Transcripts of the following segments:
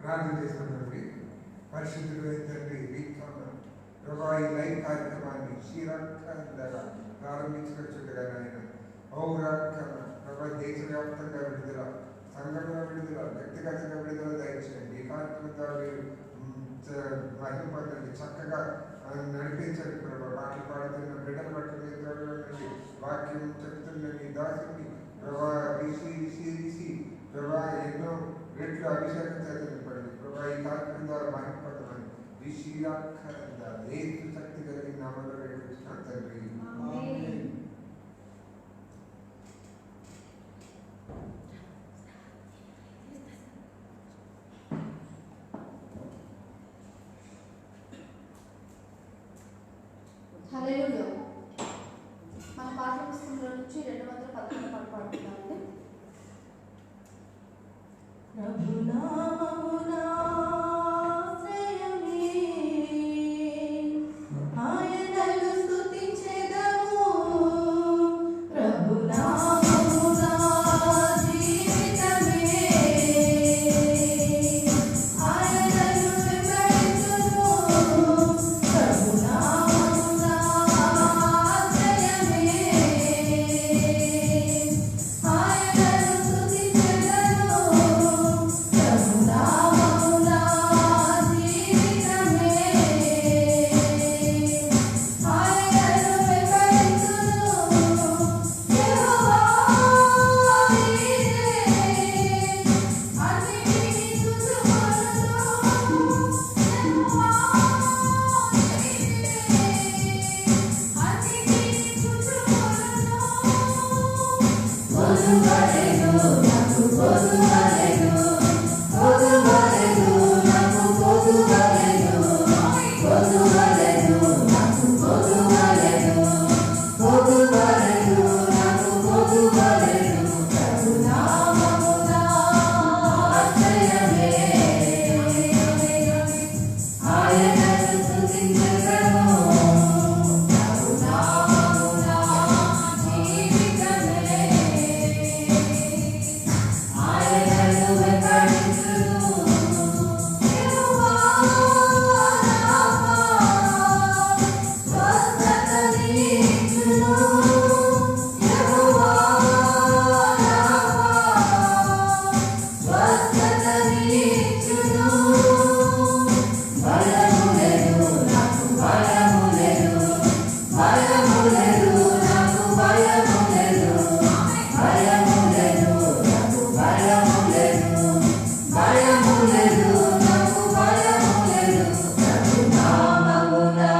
ప్రార్థన చేసినటువంటి పరిశుద్ధుడైన తండ్రి వీక్షణ ప్రభా ఈ లైవ్ కార్యక్రమాన్ని శ్రీరంగా ప్రారంభించిన చుట్టగా నాయన ఔరాఖ్యమ ప్రభా దేశవ్యాప్తంగా విడుదల, సంఘంలో విడుదల, వ్యక్తిగతంగా విడుదల దయచేయండి. ఈ కార్యక్రమం ద్వారా మీరు మహిమ పొందండి, చక్కగా నడిపించండి ప్రభా. పాటలు పాడుతున్న బిడ్డలు పట్టుకుని తోడండి, వాక్యం చెప్తున్న నీ దాసుని ప్రభా రిసి ప్రభా ఎన్నో రెట్లు అభిషేకం చేత నింపండి ప్రభా. ఈ కార్యక్రమం ద్వారా మహిమ పొందమని రిషిరాఖరంగా ఏసు శక్తి కలిగిన నామంలో వేడుకుంటున్నాను తండ్రి. హల్లెలూయా. మన పాఠ్య పుస్తకంలో నుంచి 211 పాట పాడుతున్నామండి. ప్రభునామమునా శ్రేయమే ఆయనను స్తుతించెదము, ప్రభునామమునా జీవితమే ఆయనను వెంబడించును, ప్రభునామమునా శ్రేయమే ఆయనను స్తుతించెదము, ప్రభునామమునా జీవితమే ఆయనను వెంబడించును, యెహోవా నీవే అన్నిటినీ చూచుకొనును, యెహోవా నీవే అన్నిటినీ చూచుకొనును. పొదువలెను నాకు పొదువలెను, పొదువలెను నాకు పొదువలెను, పొదువలెను నాకు పొదువలెను, పొదువలెను నాకు పొదువలెను, ప్రభునామమునా ఆశ్రయమే ఆయనను స్తుతించెదము, ప్రభునామమునా జీవితమే ఆయనను వెంబడించును, యెహోవా రాఫా స్వస్థతనిచ్చును, యెహోవా రాఫా స్వస్థతనిచ్చును, భయములేదు నాకు భయములేదు, భయములేదు నాకు భయములేదు, భయములేదు నాకు భయములేదు, భయములేదు నాకు భయములేదు, ప్రభునామమునా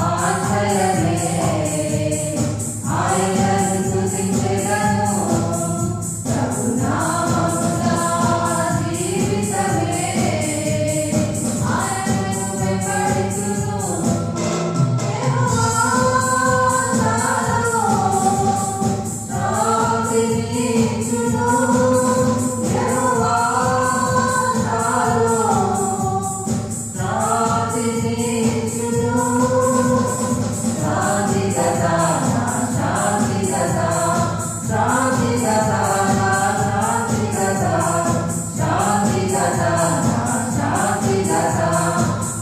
ఆశ్రయమే ఆయనను స్తుతించెదము, ప్రభునామమునా జీవితమే ఆయనను వెంబడించును, యెహోవా నాలో శాంతినిచ్చును, యెహోవా నాలో శాంతినిచ్చును, శాంతి గదా నా శాంతి గదా, శాంతి గదా నా శాంతి గదా, శాంతి గదా నా శాంతి గదా,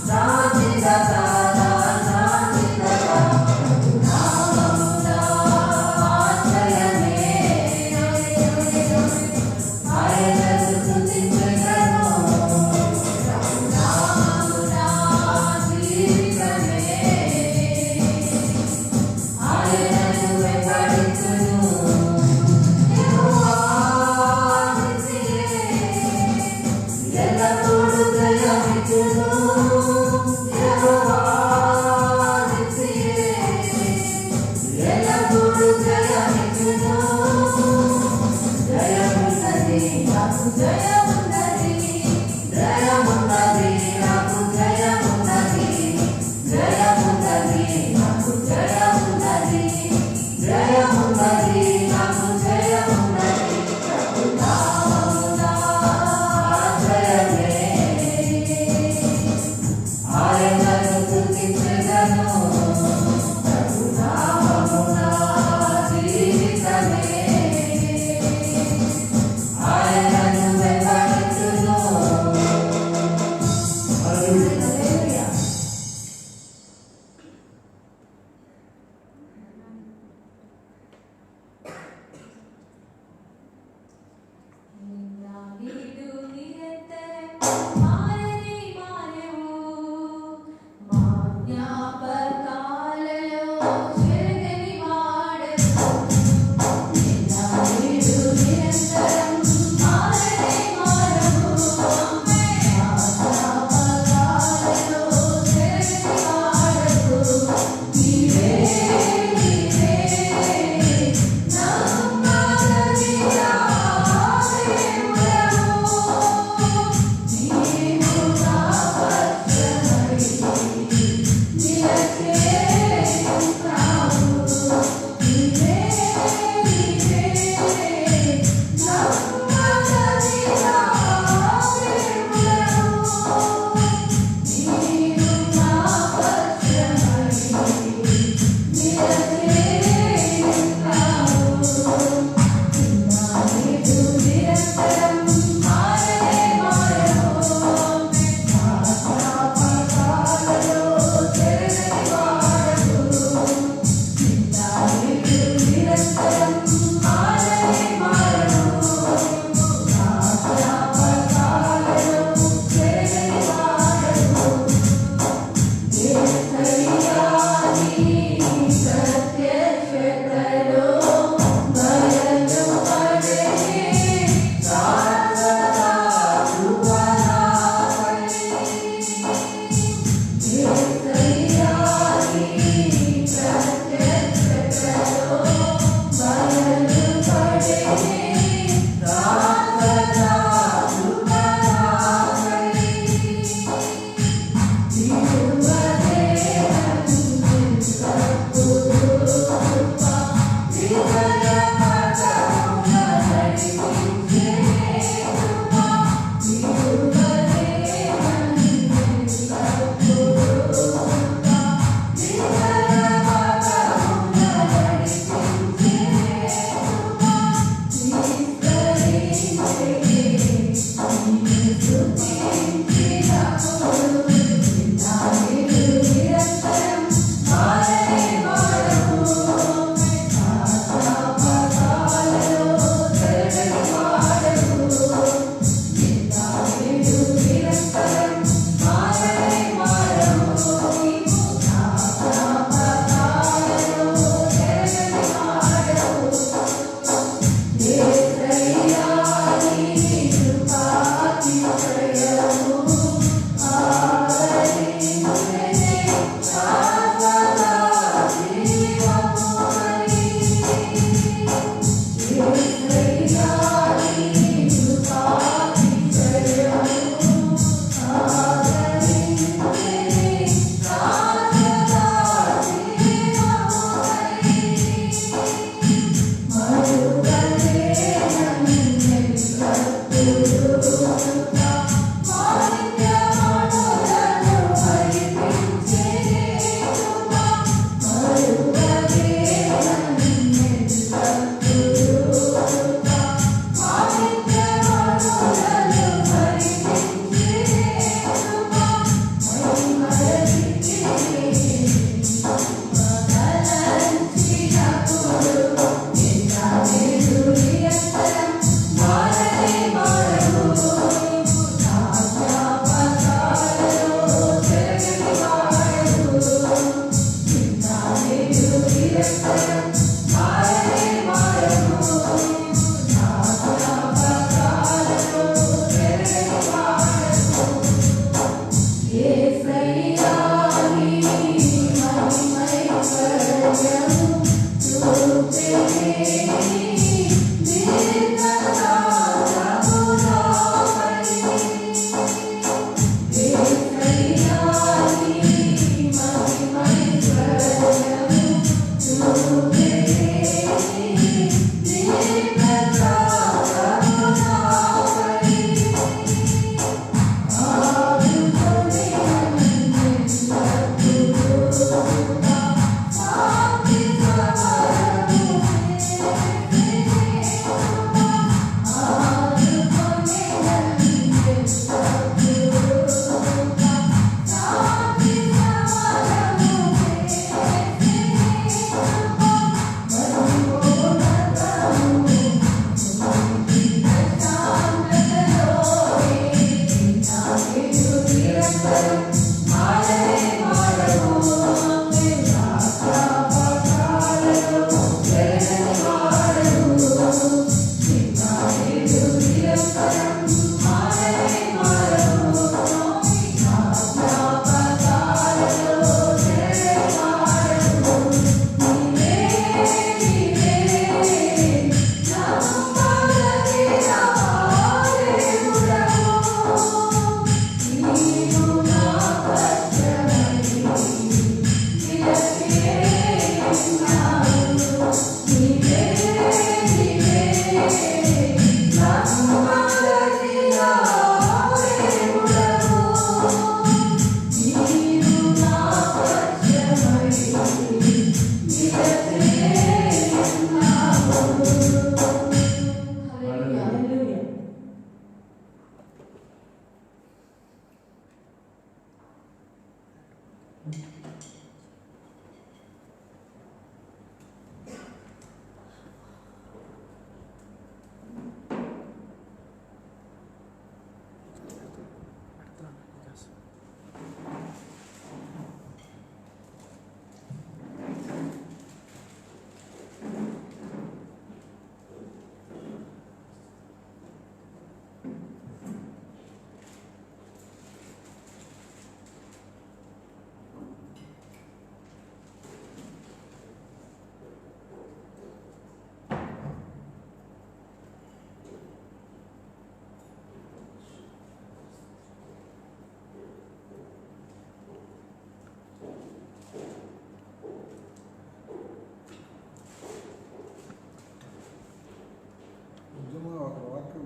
శాంతి గదా నా శాంతి గదా, ప్రభునామమునా ఆశ్రయమే ఆయనను స్తుతించెదము, ప్రభునామమునా జీవితమే ఆయనను వెంబడించును, యెహోవా నిత్యమే ఎల్లప్పుడూ జయమిచ్చును, యెహోవా నిత్యమే ఎల్లప్పుడూ జయమిచ్చును, జయమున్నది నాకు జయమున్నది, జయమున్నది నాకు జయమున్నది, జయమున్నది నాకు జయమున్నది, జయమున్నది నాకు జయమున్నది, ప్రభునామమునా ఆశ్రయమే ఆయనను స్తుతించెదను, ప్రభునామమునా జీవితమే ఆయనను వెంబడించును,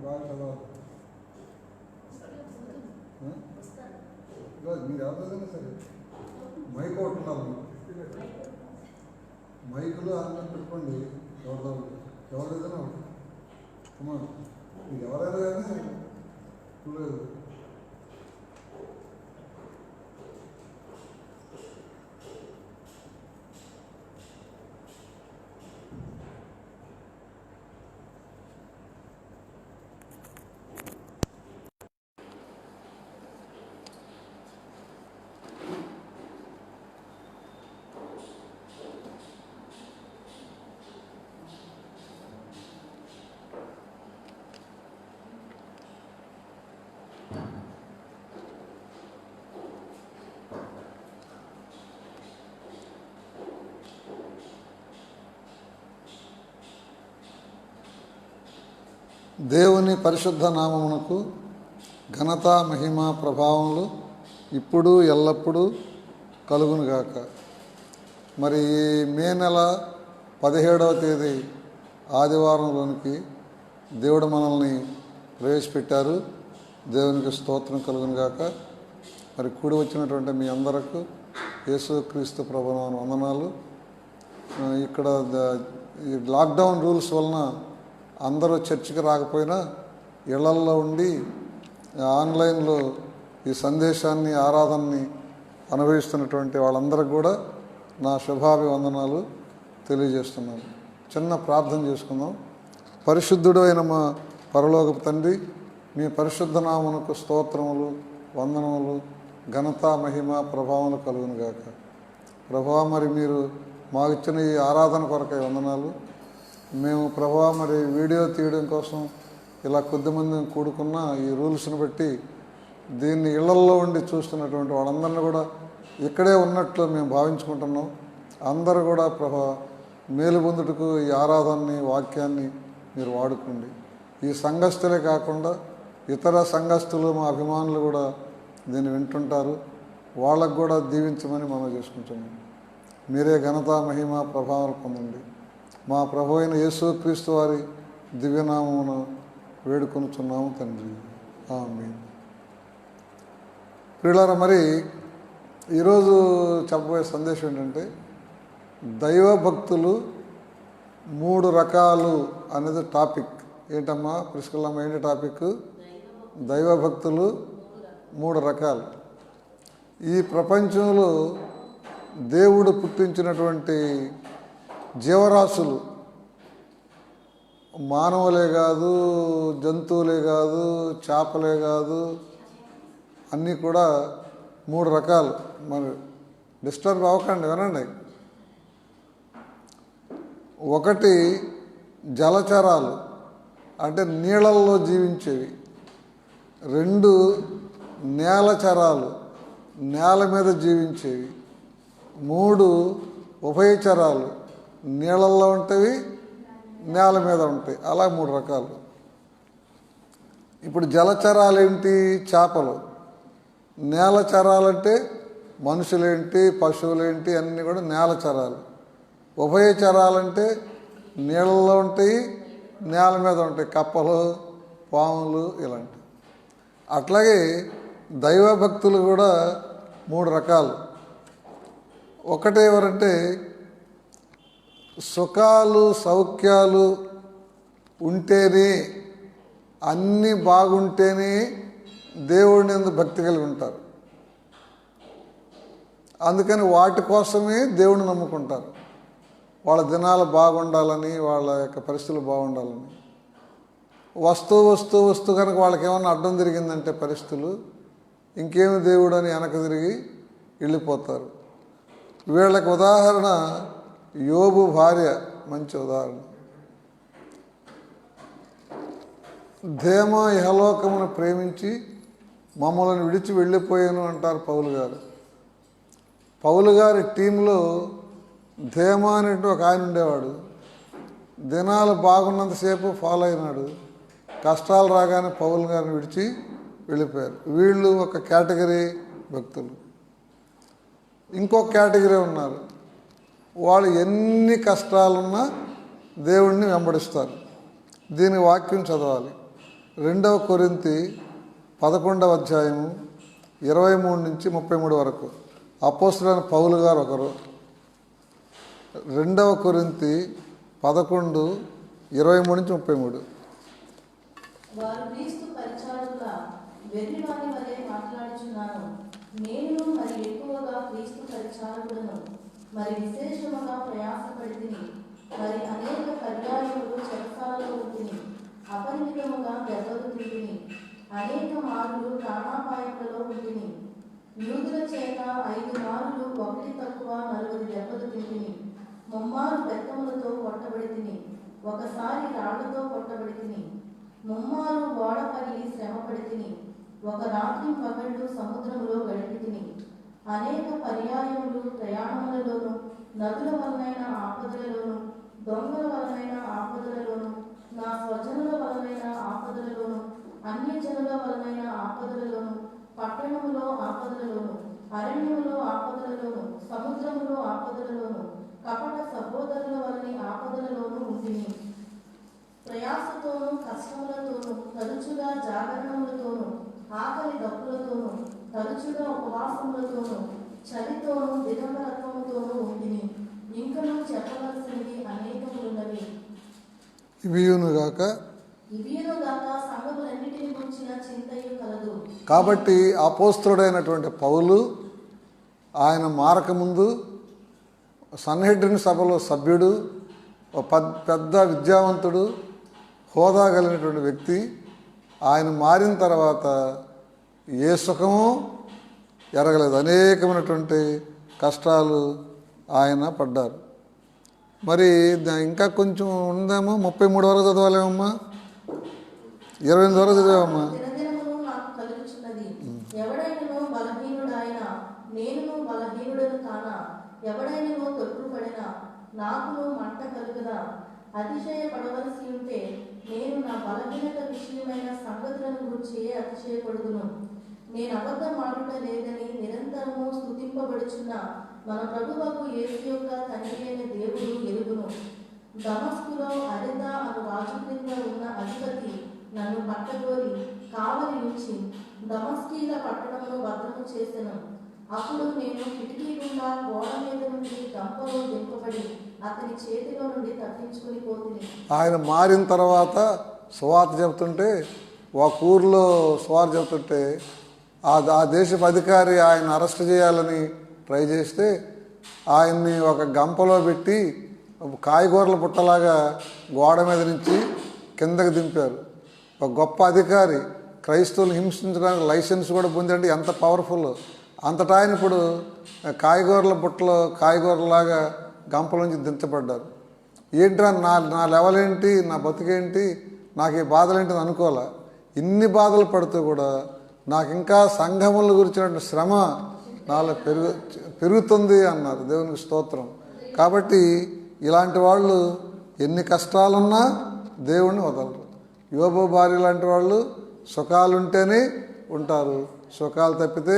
బాగా చదవాలి. మీరు ఎవరైనా సరే మైక్ ఒకటి ఉండాలి. మైకులు అన్నం పెట్టుకోండి. ఎవరైనా అమ్మా మీరు ఎవరైనా కానీ చూడలేదు. దేవుని పరిశుద్ధ నామమునకు ఘనత మహిమ ప్రభావములు ఇప్పుడు ఎల్లప్పుడూ కలుగునుగాక. మరి ఈ మే నెల 17వ తేదీ ఆదివారంలోనికి దేవుడు మనల్ని ప్రవేశపెట్టారు. దేవునికి స్తోత్రం కలుగునుగాక. మరి కూడి వచ్చినటువంటి మీ అందరకు యేసుక్రీస్తు ప్రభునామమున వందనాలు. ఇక్కడ ఈ లాక్డౌన్ రూల్స్ వలన అందరూ చర్చికి రాకపోయినా ఇళ్లల్లో ఉండి ఆన్లైన్లో ఈ సందేశాన్ని ఆరాధనని అనుభవిస్తున్నటువంటి వాళ్ళందరికీ కూడా నా శుభాభివందనాలు తెలియజేస్తున్నాను. చిన్న ప్రార్థన చేసుకుందాం. పరిశుద్ధుడు అయిన మా పరలోకపు తండ్రి, మీ పరిశుద్ధ నామమునకు స్తోత్రములు, వందనములు, ఘనత మహిమ ప్రభావములు కలుగునుగాక. ప్రభా, మరి మీరు మాకు ఇచ్చిన ఈ ఆరాధన కొరకై వందనాలు. మేము ప్రభా మరి వీడియో తీయడం కోసం ఇలా కొద్దిమంది కూడుకున్న ఈ రూల్స్ని బట్టి దీన్ని ఇళ్లల్లో ఉండి చూస్తున్నటువంటి వాళ్ళందరినీ కూడా ఇక్కడే ఉన్నట్లు మేము భావించుకుంటున్నాం. అందరూ కూడా ప్రభా మేలు పొందుటకు ఈ ఆరాధనని, వాక్యాన్ని మీరు వాడుకోండి. ఈ సంఘస్థులే కాకుండా ఇతర సంఘస్థులు, మా అభిమానులు కూడా దీన్ని వింటుంటారు. వాళ్ళకు కూడా దీవించమని మనం చేసుకుంటున్నాం. మీరే ఘనత మహిమ ప్రభావాలు పొందండి. మా ప్రభు అయిన యేసుక్రీస్తు వారి దివ్యనామమున వేడుకొనుచున్నాము తండ్రి. ఆమేన్. ప్రియులారా, మరి ఈరోజు చెప్పబోయే సందేశం ఏంటంటే దైవభక్తులు 3 రకాలు అనేది టాపిక్. ఏంటమ్మా ప్రిస్కిల్లమ్మ, ఏంటి టాపిక్? దైవభక్తులు 3 రకాలు. ఈ ప్రపంచంలో దేవుడు పుట్టించినటువంటి జీవరాశులు, మానవులే కాదు, జంతువులే కాదు, చేపలే కాదు, అన్నీ కూడా 3 రకాలు. మరి డిస్టర్బ్ అవ్వకండి, వినండి. ఒకటి జలచరాలు, అంటే నీళ్ళల్లో జీవించేవి. 2 నేలచరాలు, నేల మీద జీవించేవి. 3 ఉభయచరాలు, నీళ్ళల్లో ఉంటాయి, నేల మీద ఉంటాయి. అలా 3 రకాలు. ఇప్పుడు జలచరాలు ఏంటి? చేపలు. నేలచరాలంటే మనుషులేంటి, పశువులేంటి, అన్నీ కూడా నేలచరాలు. ఉభయచరాలంటే నీళ్ళల్లో ఉంటాయి, నేల మీద ఉంటాయి, కప్పలు, పాములు ఇలాంటివి. అట్లాగే దైవభక్తులు కూడా 3 రకాలు. ఒకటి ఎవరంటే సుఖాలు సౌఖ్యాలు ఉంటేనే, అన్నీ బాగుంటేనే దేవుడిని యందు భక్తి కలిగి ఉంటారు. అందుకని వాటి కోసమే దేవుడిని నమ్ముకుంటారు. వాళ్ళ దినాలు బాగుండాలని, వాళ్ళ యొక్క పరిస్థితులు బాగుండాలని. వస్తూ కనుక వాళ్ళకి ఏమన్నా అడ్డం తిరిగిందంటే పరిస్థితులు, ఇంకేమి దేవుడు అని వెనక తిరిగి వెళ్ళిపోతారు. వీళ్ళకి ఉదాహరణ యోబు భార్య మంచి ఉదాహరణ. ధేమ ఇహలోకమును ప్రేమించి మమ్మల్ని విడిచి వెళ్ళిపోయాను అంటారు పౌలు గారు. పౌలు గారి టీంలో ధేమ అనేటువంటి ఒక ఆయన ఉండేవాడు. దినాలు బాగున్నంతసేపు ఫాలో అయినాడు. కష్టాలు రాగానే పౌలు గారిని విడిచి వెళ్ళిపోయారు. వీళ్ళు ఒక కేటగిరీ భక్తులు. ఇంకొక కేటగిరీ ఉన్నారు. వాళ్ళు ఎన్ని కష్టాలున్నా దేవుణ్ణి వెంబడిస్తారు. దీని వాక్యం చదవాలి. 2 కొరింథీ 11వ అధ్యాయము 23 నుంచి 33 వరకు. అపోస్తలుడైన పౌలు గారు ఒకరు. 2 కొరింథీ 11, 23 నుంచి 33. వారు క్రీస్తు పరిచారకుల వెర్రివాని వలె మాట్లాడుచున్నాను. నేను మరి ఎక్కువగా క్రీస్తు పరిచారకులను, మరి విశేషముగా ప్రయాసపడితిని, మరి అనేక పర్యాయములు చెరసాలలో ఉంటిని, అపరిమితముగా దెబ్బలు తింటిని, అనేక మారులు ప్రాణాపాయములలో ఉంటిని. యూదుల చేత 5 మారులు, ఒకటి తక్కువ 40 దెబ్బలు తింటిని. 3 మారు బెత్తములతో కొట్టబడితిని, ఒకసారి రాళ్లతో కొట్టబడితిని. 3 మారు ఓడపడి శ్రమపడితిని, ఒక రాత్రి పగళ్ళు సముద్రములో గడిపితిని. అనేక పర్యాయములు ప్రయాణములలోను, నదుల వలనైన ఆపదలలోను, దొంగల వలనైన ఆపదలలోను, నా స్వజనుల వలనైన ఆపదలలోను, అన్యజనుల వలనైన ఆపదలలోను, పట్టణములో ఆపదలలోను, అరణ్యములో ఆపదలలోను, సముద్రములో ఆపదలలోను, కపట సహోదరుల వలని ఆపదలలోను ఉంటిని. ప్రయాసతోనూ కష్టములతోనూ, తరచుగా జాగరణములతోనూ, ఆకలి దప్పులతోనూ, తరచుగా ఉపవాసములతోనూ, చలితోనూ, దిగంబరత్వముతోనూ ఉంటిని. ఇంకనూ చెప్పవలసినవి అనేకములున్నవి. ఇవియునుగాక సంగములన్నిటిని గురించిన చింతయు కలదు. కాబట్టి అపోస్తలుడైనటువంటి పౌలు ఆయన మారకముందు సన్హెడ్రిన్ సభలో సభ్యుడు, పెద్ద విద్యావంతుడు, హోదా కలిగినటువంటి వ్యక్తి. ఆయన మారిన తర్వాత ఏ సుఖము ఎరగలేదు. అనేకమైనటువంటి కష్టాలు ఆయన పడ్డారు. మరి ఇంకా కొంచెం ఉందేమో. 33 వరకు చదవాలేమమ్మా, 28 వరకు చదివామమ్మా. దినదినమును నాకు కలుగుచున్నది. ఎవడైనను బలహీనుడాయన, నేనును బలహీనుడను కానా? ఎవడైనను తొట్టుపడినా నాకును మంట కలుగుదా? అతిశయపడవలసి ఉంటే నేను నా బలహీనత విషయమైన సంగతులను గురించి అతిశయపడుదును. నేను అబద్ధం ఆడుట లేదని నిరంతరము స్తుతింపబడుచున్న మన ప్రభువకు యేసు యొక్క తండ్రి అయిన దేవుడు ఎరుగును. దమస్కులో అరెదా అను రాజు క్రింద ఉన్న అధిపతి నన్ను పట్టగోరి కావలి ఉంచి దమస్కీల పట్టణమును భద్రము చేసెను. అప్పుడు నేను కిటికీ గుండా గోడ మీద నుండి గంపలో దింపబడి అతని చేతిలో నుండి తప్పించుకుని పోతుంది. ఆయన మారిన తర్వాత సువార్త చెబుతుంటే, ఒక ఊరిలో సువార్త చెబుతుంటే ఆ దేశపు అధికారి ఆయన అరెస్ట్ చేయాలని ట్రై చేస్తే ఆయన్ని ఒక గంపలో పెట్టి కాయగూరల పుట్టలాగా గోడ మీద నుంచి కిందకి దింపారు. ఒక గొప్ప అధికారి క్రైస్తవులు హింసించడానికి లైసెన్స్ కూడా పొందండి. ఎంత పవర్ఫుల్! అంతటా ఆయన ఇప్పుడు కాయగూరల బుట్టలో కాయగూరలాగా గంపలోంచి దించబడ్డారు. ఏంట్రా నా లెవెల్ ఏంటి, నా బతుకేంటి, నాకు ఈ బాధలు ఏంటి అని అనుకోలే. ఇన్ని బాధలు పడుతూ కూడా నాకు ఇంకా సంఘముల గురించినటువంటి శ్రమ నాలో పెరుగుతుంది అన్నారు. దేవునికి స్తోత్రం. కాబట్టి ఇలాంటి వాళ్ళు ఎన్ని కష్టాలున్నా దేవుణ్ణి వదలరు. యోబు భార్య లాంటి వాళ్ళు సుఖాలుంటేనే ఉంటారు, సుఖాలు తప్పితే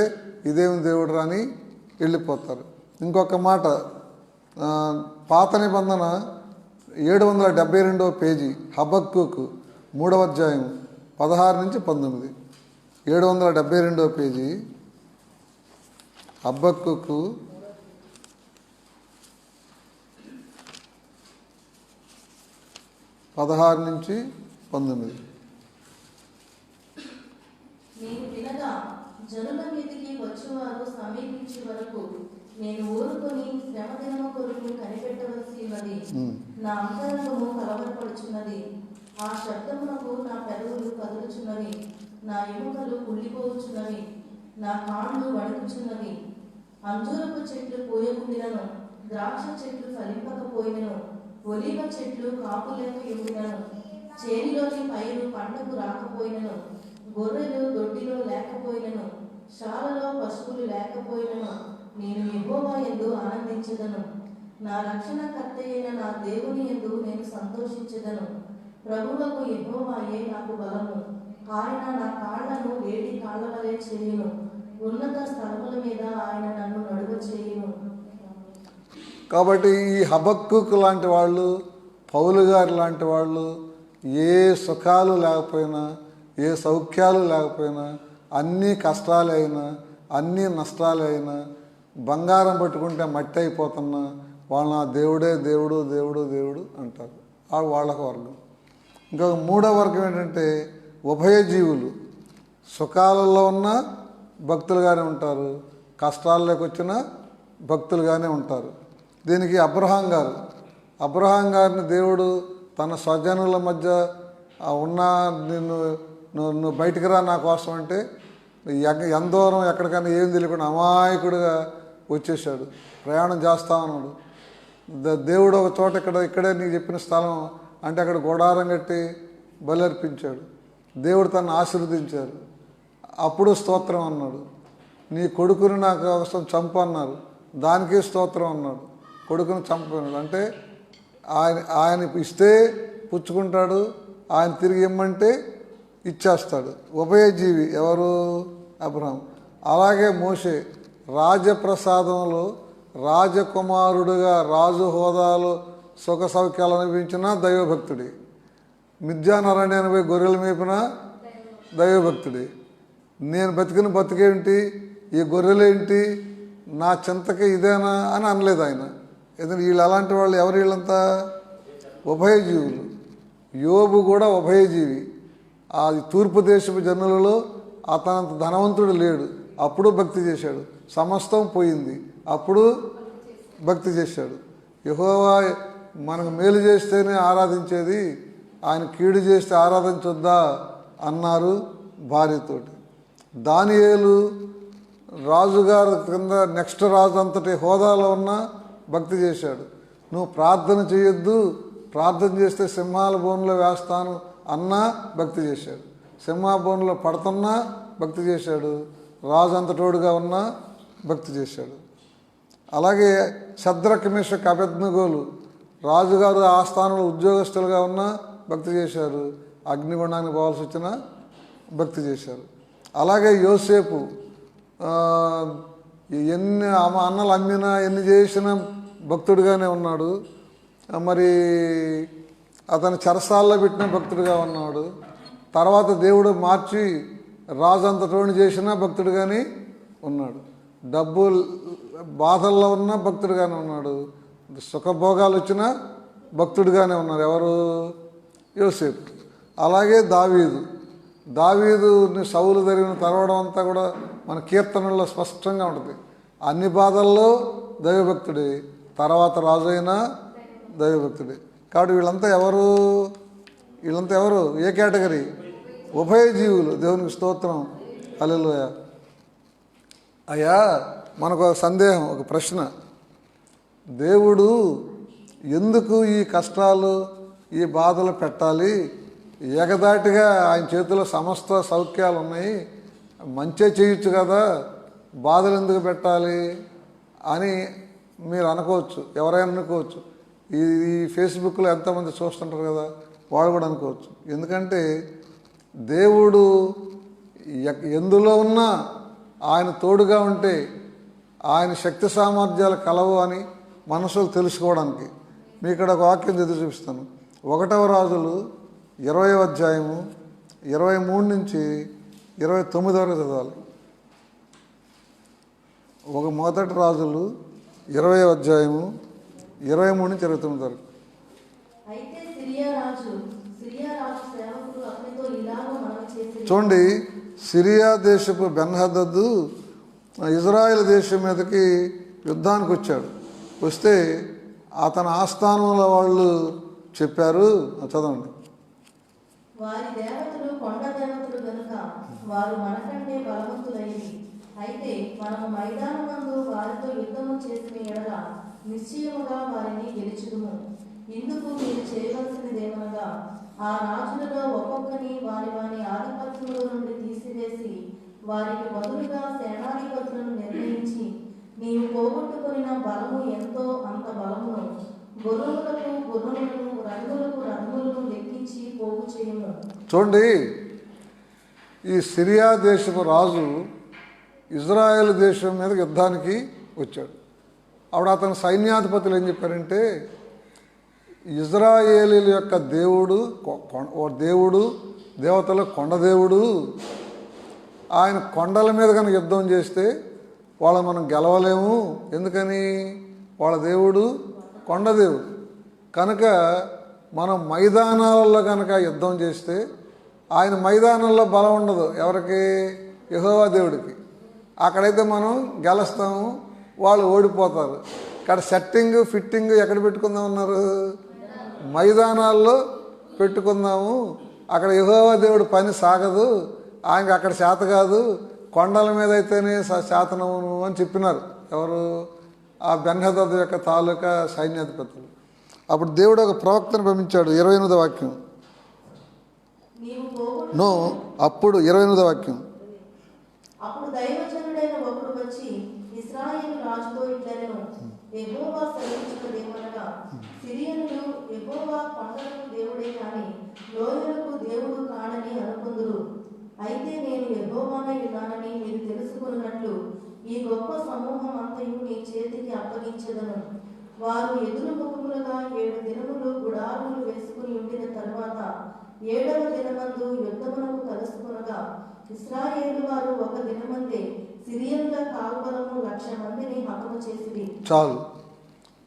ఇదేమి దేవుడు రాని వెళ్ళిపోతారు. ఇంకొక మాట, పాత నిబంధన 772వ పేజీ, హబక్కూకు 3వ అధ్యాయం 16 నుంచి 19. 772వ పేజీ, హబక్కూకు 16 నుంచి 19. నేను వినగా జనుల మీదికి వచ్చేవారు సమీపించే వరకు నేను ఊరుకొని శ్రమ దినము కొరకు కనిపెట్టవలసి ఉన్నది. నా అంతరంగము కలవరపడుచున్నది. ఆ శబ్దమునకు నా పెదవులు కదులుచున్నవి, నా ఎముకలు కుళ్ళిపోవచ్చున్నవి, నా కాళ్ళు వణుకుచున్నవి. అంజూరపు చెట్లు పూయకుండినను, ద్రాక్ష చెట్లు ఫలింపకపోయినను, ఒలివ చెట్లు కాపులేక ఉండినను, చేనిలోని పైరు పంటకు రాకపోయినను, గొర్రెలు దొడ్డిలో లేకపోయినను, శాలలో పశువులు లేకపోయినను, నేను యెహోవా యందు ఆనందించెదను. నా రక్షణకర్త అయిన నా దేవుని యందు నేను సంతోషించెదను. ప్రభువకు యెహోవాయే నాకు బలము. ఆయన నా కాళ్లను వేడి కాళ్ళ వలె చేయును. ఉన్నత స్థలముల మీద ఆయన నన్ను నడువ చేయును. కాబట్టి ఈ హబక్కూకు లాంటి వాళ్ళు, పౌలు గారు లాంటి వాళ్ళు ఏ సుఖాలు లేకపోయినా, ఏ సౌఖ్యాలు లేకపోయినా, అన్నీ కష్టాలే అయినా, అన్నీ నష్టాలే అయినా, బంగారం పట్టుకుంటే మట్టి అయిపోతున్నా వాళ్ళ నా దేవుడే దేవుడు దేవుడు దేవుడు అంటారు. వాళ్ళకు వర్గం. ఇంకొక మూడో వర్గం ఏంటంటే ఉభయజీవులు. సుఖాలలో ఉన్న భక్తులుగానే ఉంటారు, కష్టాల్లోకి వచ్చిన భక్తులుగానే ఉంటారు. దీనికి అబ్రహాం గారిని దేవుడు తన స్వజనుల మధ్య ఉన్న నువ్వు బయటికి రా నా కోసం అంటే ఎంత దూరం ఎక్కడికైనా ఏం తెలియకుండా అమాయకుడిగా వచ్చేసాడు. ప్రయాణం చేస్తా ఉన్నాడు. దేవుడు ఒక చోట ఇక్కడే నీకు చెప్పిన స్థలం అంటే అక్కడ గుడారం కట్టి బలర్పించాడు. దేవుడు తను ఆశీర్వదించారు. అప్పుడు స్తోత్రం అన్నాడు. నీ కొడుకుని నాకు కోసం చంపు అన్నారు, దానికి స్తోత్రం అన్నాడు. కొడుకుని చంపన్నాడు అంటే ఆయన ఇస్తే పుచ్చుకుంటాడు, ఆయన తిరిగి ఇమ్మంటే ఇచ్చేస్తాడు. ఉభయజీవి ఎవరు? అబ్రహాం. అలాగే మోషే రాజప్రసాదంలో రాజకుమారుడుగా రాజు హోదాలో సుఖ సౌఖ్యాలు అనుభవించిన దైవభక్తుడి. మిథ్యాన్ అరణ్యాన్ని పోయి గొర్రెలు మేపిన దైవభక్తుడి. నేను బతికిన బతికేంటి, ఈ గొర్రెలేంటి, నా చింతకి ఇదేనా అని అనలేదు ఆయన. ఎందుకంటే వీళ్ళు అలాంటి వాళ్ళు. ఎవరు వీళ్ళంతా? ఉభయజీవులు. యోబు కూడా ఉభయజీవి. ఆ తూర్పు దేశపు జనులలో అతనంత ధనవంతుడు లేడు, అప్పుడు భక్తి చేశాడు. సమస్తం పోయింది, అప్పుడు భక్తి చేశాడు. యెహోవా మనకు మేలు చేస్తేనే ఆరాధించేది, ఆయన కీడు చేస్తే ఆరాధించొద్దా అన్నారు భార్యతోటి. దానియేలు రాజుగారు కింద నెక్స్ట్ రాజు అంతటి హోదాలో ఉన్న భక్తి చేశాడు. నువ్వు ప్రార్థన చేయొద్దు, ప్రార్థన చేస్తే సింహాల బోన్లో వేస్తాను అన్నా భక్తి చేశాడు. సింహ బోన్లో పడుతున్నా భక్తి చేశాడు. రాజు అంతటోడుగా ఉన్నా భక్తి చేశాడు. అలాగే శద్రక్ మేషక్ అబేద్నెగోలు రాజుగారు ఆస్థానంలో ఉద్యోగస్తులుగా ఉన్నా భక్తి చేశారు. అగ్నిగుండానికి పోవాల్సి వచ్చినా భక్తి చేశారు. అలాగే యోసేపు ఎన్ని అన్నలు అమ్మినా ఎన్ని చేసినా భక్తుడిగానే ఉన్నాడు. మరి అతను చెరసాల్లో పెట్టిన భక్తుడిగా ఉన్నాడు. తర్వాత దేవుడు మార్చి రాజు అంతటోని చేసినా భక్తుడిగానే ఉన్నాడు. డబ్బు బాధల్లో ఉన్న భక్తుడిగానే ఉన్నాడు. సుఖభోగాలు వచ్చినా భక్తుడిగానే ఉన్నారు. ఎవరు? యోసేపు. అలాగే దావీదు సౌలు జరిగిన తరవడం అంతా కూడా మన కీర్తనల్లో స్పష్టంగా ఉంటుంది. అన్ని బాధల్లో దైవభక్తుడే, తర్వాత రాజు అయినా దైవభక్తుడే. కాబట్టి వీళ్ళంతా ఎవరు? ఏ కేటగిరీ? ఉభయజీవులు. దేవునికి స్తోత్రం, హల్లెలూయా. అయ్యా, మనకు ఒక సందేహం, ఒక ప్రశ్న. దేవుడు ఎందుకు ఈ కష్టాలు ఈ బాధలు పెట్టాలి? ఏకదాటిగా ఆయన చేతిలో సమస్త సౌఖ్యాలు ఉన్నాయి, మంచే చేయొచ్చు కదా, బాధలు ఎందుకు పెట్టాలి అని మీరు అనుకోవచ్చు. ఎవరైనా అనుకోవచ్చు. ఈ ఫేస్బుక్లో ఎంతోమంది చూస్తుంటారు కదా, వాళ్ళు కూడా అనుకోవచ్చు. ఎందుకంటే దేవుడు ఎందులో ఉన్నా ఆయన తోడుగా ఉంటే ఆయన శక్తి సామర్థ్యాలు కలవు అని మనసులు తెలుసుకోవడానికి మీ ఇక్కడ ఒక వాక్యం చదివి చూపిస్తాను. 1వ రాజులు 20వ అధ్యాయము 23 నుంచి 29 వరకు చదవాలి. మొదటి రాజులు 20వ అధ్యాయము 23 నుంచి 29 వరకు. అయితే సిరియా రాజు సేవకుడు అతనితో ఇలాగ మనవి చేసి, చూడండి, సిరియా దేశపు బెన్హదద్దు ఇజ్రాయెల్ దేశం మీదకి యుద్ధానికి వచ్చాడు. వస్తే అతని ఆస్థానంలో వాళ్ళు చెప్పారు, చదవండి. వారి దేవతలు కొండ దేవతలు గనుక వారు మనకంటే బలవంతులైంది. అయితే మనము మైదానమందు వారితో యుద్ధము చేసిన ఎడల నిశ్చయముగా వారిని గెలుచుదుము. ఇందుకు మీరు చేయవలసినదేమనగా ఆ రాజులలో ఒక్కొక్కని వారి ఆధిపత్యంలో నుండి తీసివేసి వారికి బదులుగా సేనాధిపతులను నిర్ణయించి, నీవు పోగొట్టుకున్న బలము ఎంతో అంత బలమును, గుర్రములకు రథములకు రథములను లెక్కించి పోగు చేయము. చూడండి, ఈ సిరియా దేశపు రాజు ఇజ్రాయెల్ దేశం మీద యుద్ధానికి వచ్చాడు. అప్పుడు అతని సైన్యాధిపతులు ఏం చెప్పారంటే, ఇజ్రాయేలీల యొక్క దేవుడు దేవతలు కొండదేవుడు. ఆయన కొండల మీద కనుక యుద్ధం చేస్తే వాళ్ళని మనం గెలవలేము. ఎందుకని? వాళ్ళ దేవుడు కొండదేవుడు. కనుక మనం మైదానాలలో కనుక యుద్ధం చేస్తే ఆయన మైదానంలో బలం ఉండదు. ఎవరికి? యెహోవా దేవుడికి. అక్కడైతే మనం గెలుస్తాము, వాళ్ళు ఓడిపోతారు. ఇక్కడ సెట్టింగ్ ఫిట్టింగ్ ఎక్కడ పెట్టుకుందాం అన్నారు? మైదానాల్లో పెట్టుకుందాము. అక్కడ యెహోవా దేవుడు పని సాగదు, ఆయనకి అక్కడ చేత కాదు, కొండల మీద అయితేనే శాతనమును అని చెప్పినారు. ఎవరు? ఆ బెన్హదద్ యొక్క తాలూకా సైన్యాధిపతులు. అప్పుడు దేవుడు ఒక ప్రవక్తను పంపించాడు. 28వ వాక్యం. అప్పుడు 28వ వాక్యం. అప్పుడు దైవజనుడైన ఒకడు వచ్చి ఇశ్రాయేలు రాజుతో ఇట్లనెను, యెహోవా సెలవిచ్చినదేమనగా, సిరియనులు యెహోవా కొండలకు దేవుడే కాని లోయలకు దేవుడు కాడని అనుకుందురు. అయితే నేను యెహోవానై ఉన్నానని మీరు తెలుసుకున్నట్లు ఈ గొప్ప సమూహం అంతయు నీ చేతికి అప్పగించెదను. వారు ఎదురు ముఖములుగా 7 దినములు గుడారులు వేసుకుని ఉండిన తరువాత 7వ దినమందు యుద్ధమునకు కలుసుకొనగా ఇశ్రాయేలు వారు ఒక దినమందే సిరియన్ల కాల్బలము 1,00,000 మందిని హతము చేసిరి. చాలు.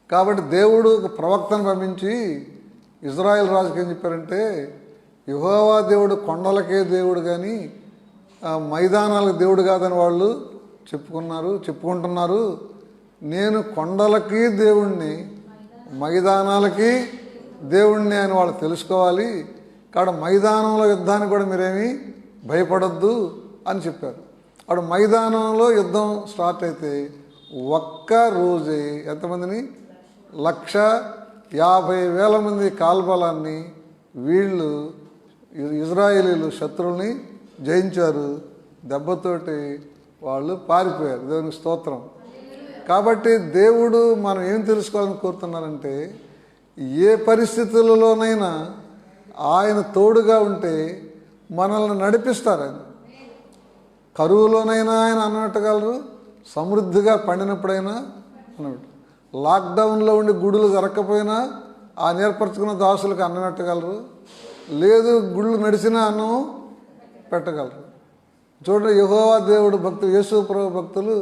కాబట్టి దేవుడు ఒక ప్రవక్తను పంపించి ఇజ్రాయెల్ రాజుకి ఏం చెప్పారంటే, యెహోవా దేవుడు కొండలకే దేవుడు కానీ మైదానాలకు దేవుడు కాదని వాళ్ళు చెప్పుకుంటున్నారు. నేను కొండలకి దేవుణ్ణి, మైదానాలకి దేవుణ్ణి అని వాళ్ళు తెలుసుకోవాలి. కాబట్టి మైదానంలో యుద్ధానికి కూడా మీరేమీ భయపడొద్దు అని చెప్పారు. అప్పుడు మైదానంలో యుద్ధం స్టార్ట్ అయితే ఒక్క రోజే ఎంతమందిని? 1,50,000 మంది కాల్బలాన్ని వీళ్ళు ఇజ్రాయేలీలు శత్రువుల్ని జయించారు. దెబ్బతోటి వాళ్ళు పారిపోయారు. దేవునికి స్తోత్రం. కాబట్టి దేవుడు మనం ఏం తెలుసుకోవాలని కోరుతున్నారంటే, ఏ పరిస్థితులలోనైనా ఆయన తోడుగా ఉంటే మనల్ని నడిపిస్తారు. ఆయన కరువులోనైనా ఆయన అన్నట్టుగలరు, సమృద్ధిగా పండినప్పుడైనా అన్నట్టు. లాక్డౌన్లో ఉండి గుడులు జరగకపోయినా ఆయన ఏర్పరచుకున్న దాసులకు అన్నట్టుగలరు. లేదు గుళ్ళు నడిచినా అన్నం పెట్టగలరు. చూడండి, యెహోవా దేవుడు భక్తులు, యేసు ప్రభు భక్తులు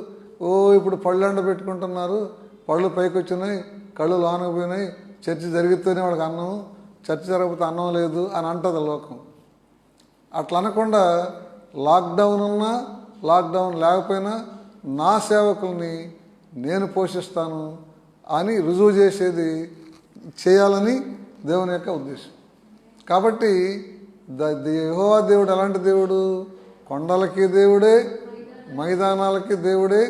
ఇప్పుడు పళ్ళు ఎండ పెట్టుకుంటున్నారు, పళ్ళు పైకి వచ్చినాయి, కళ్ళు లోనకు పోయినాయి, చర్చి జరిగితేనే వాళ్ళకి అన్నం, చర్చి జరగకపోతే అన్నం లేదు అని అంటుంది లోకం. అట్లా అనకుండా లాక్డౌన్ ఉన్నా లాక్డౌన్ లేకపోయినా నా సేవకుల్ని నేను పోషిస్తాను అని రుజువు చేయాలని దేవుని యొక్క ఉద్దేశం. కాబట్టి యెహోవా దేవుడు ఎలాంటి దేవుడు? కొండలకి దేవుడే, మైదానాలకి దేవుడే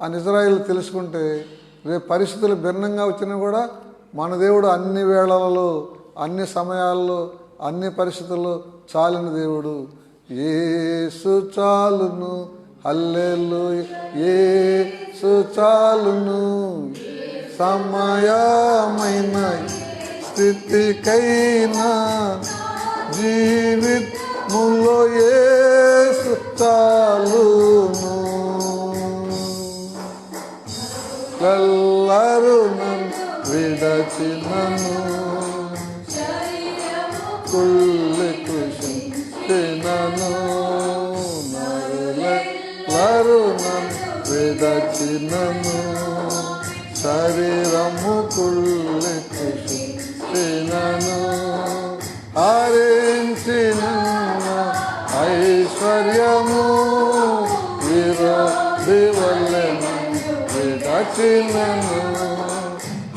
అని ఇజ్రాయేలు తెలుసుకుంటే రేపు పరిస్థితులు భిన్నంగా వచ్చినా కూడా మన దేవుడు అన్ని వేళలలో, అన్ని సమయాల్లో, అన్ని పరిస్థితుల్లో చాలిన దేవుడు. యేసు చాలును, హల్లెలూయా, యేసు చాలును, సమయమైన స్థితికైనా జీవితములో యేసు చాలును. కల్లరు నన్ను విడచినను, కుళ్ళి కృషించినను, నరులెల్లరు నన్ను విడచినను, శరీరము కుళ్ళి కృషించినను, హరించిన ఐశ్వర్యము విరోధి వల్లెను విడచినను,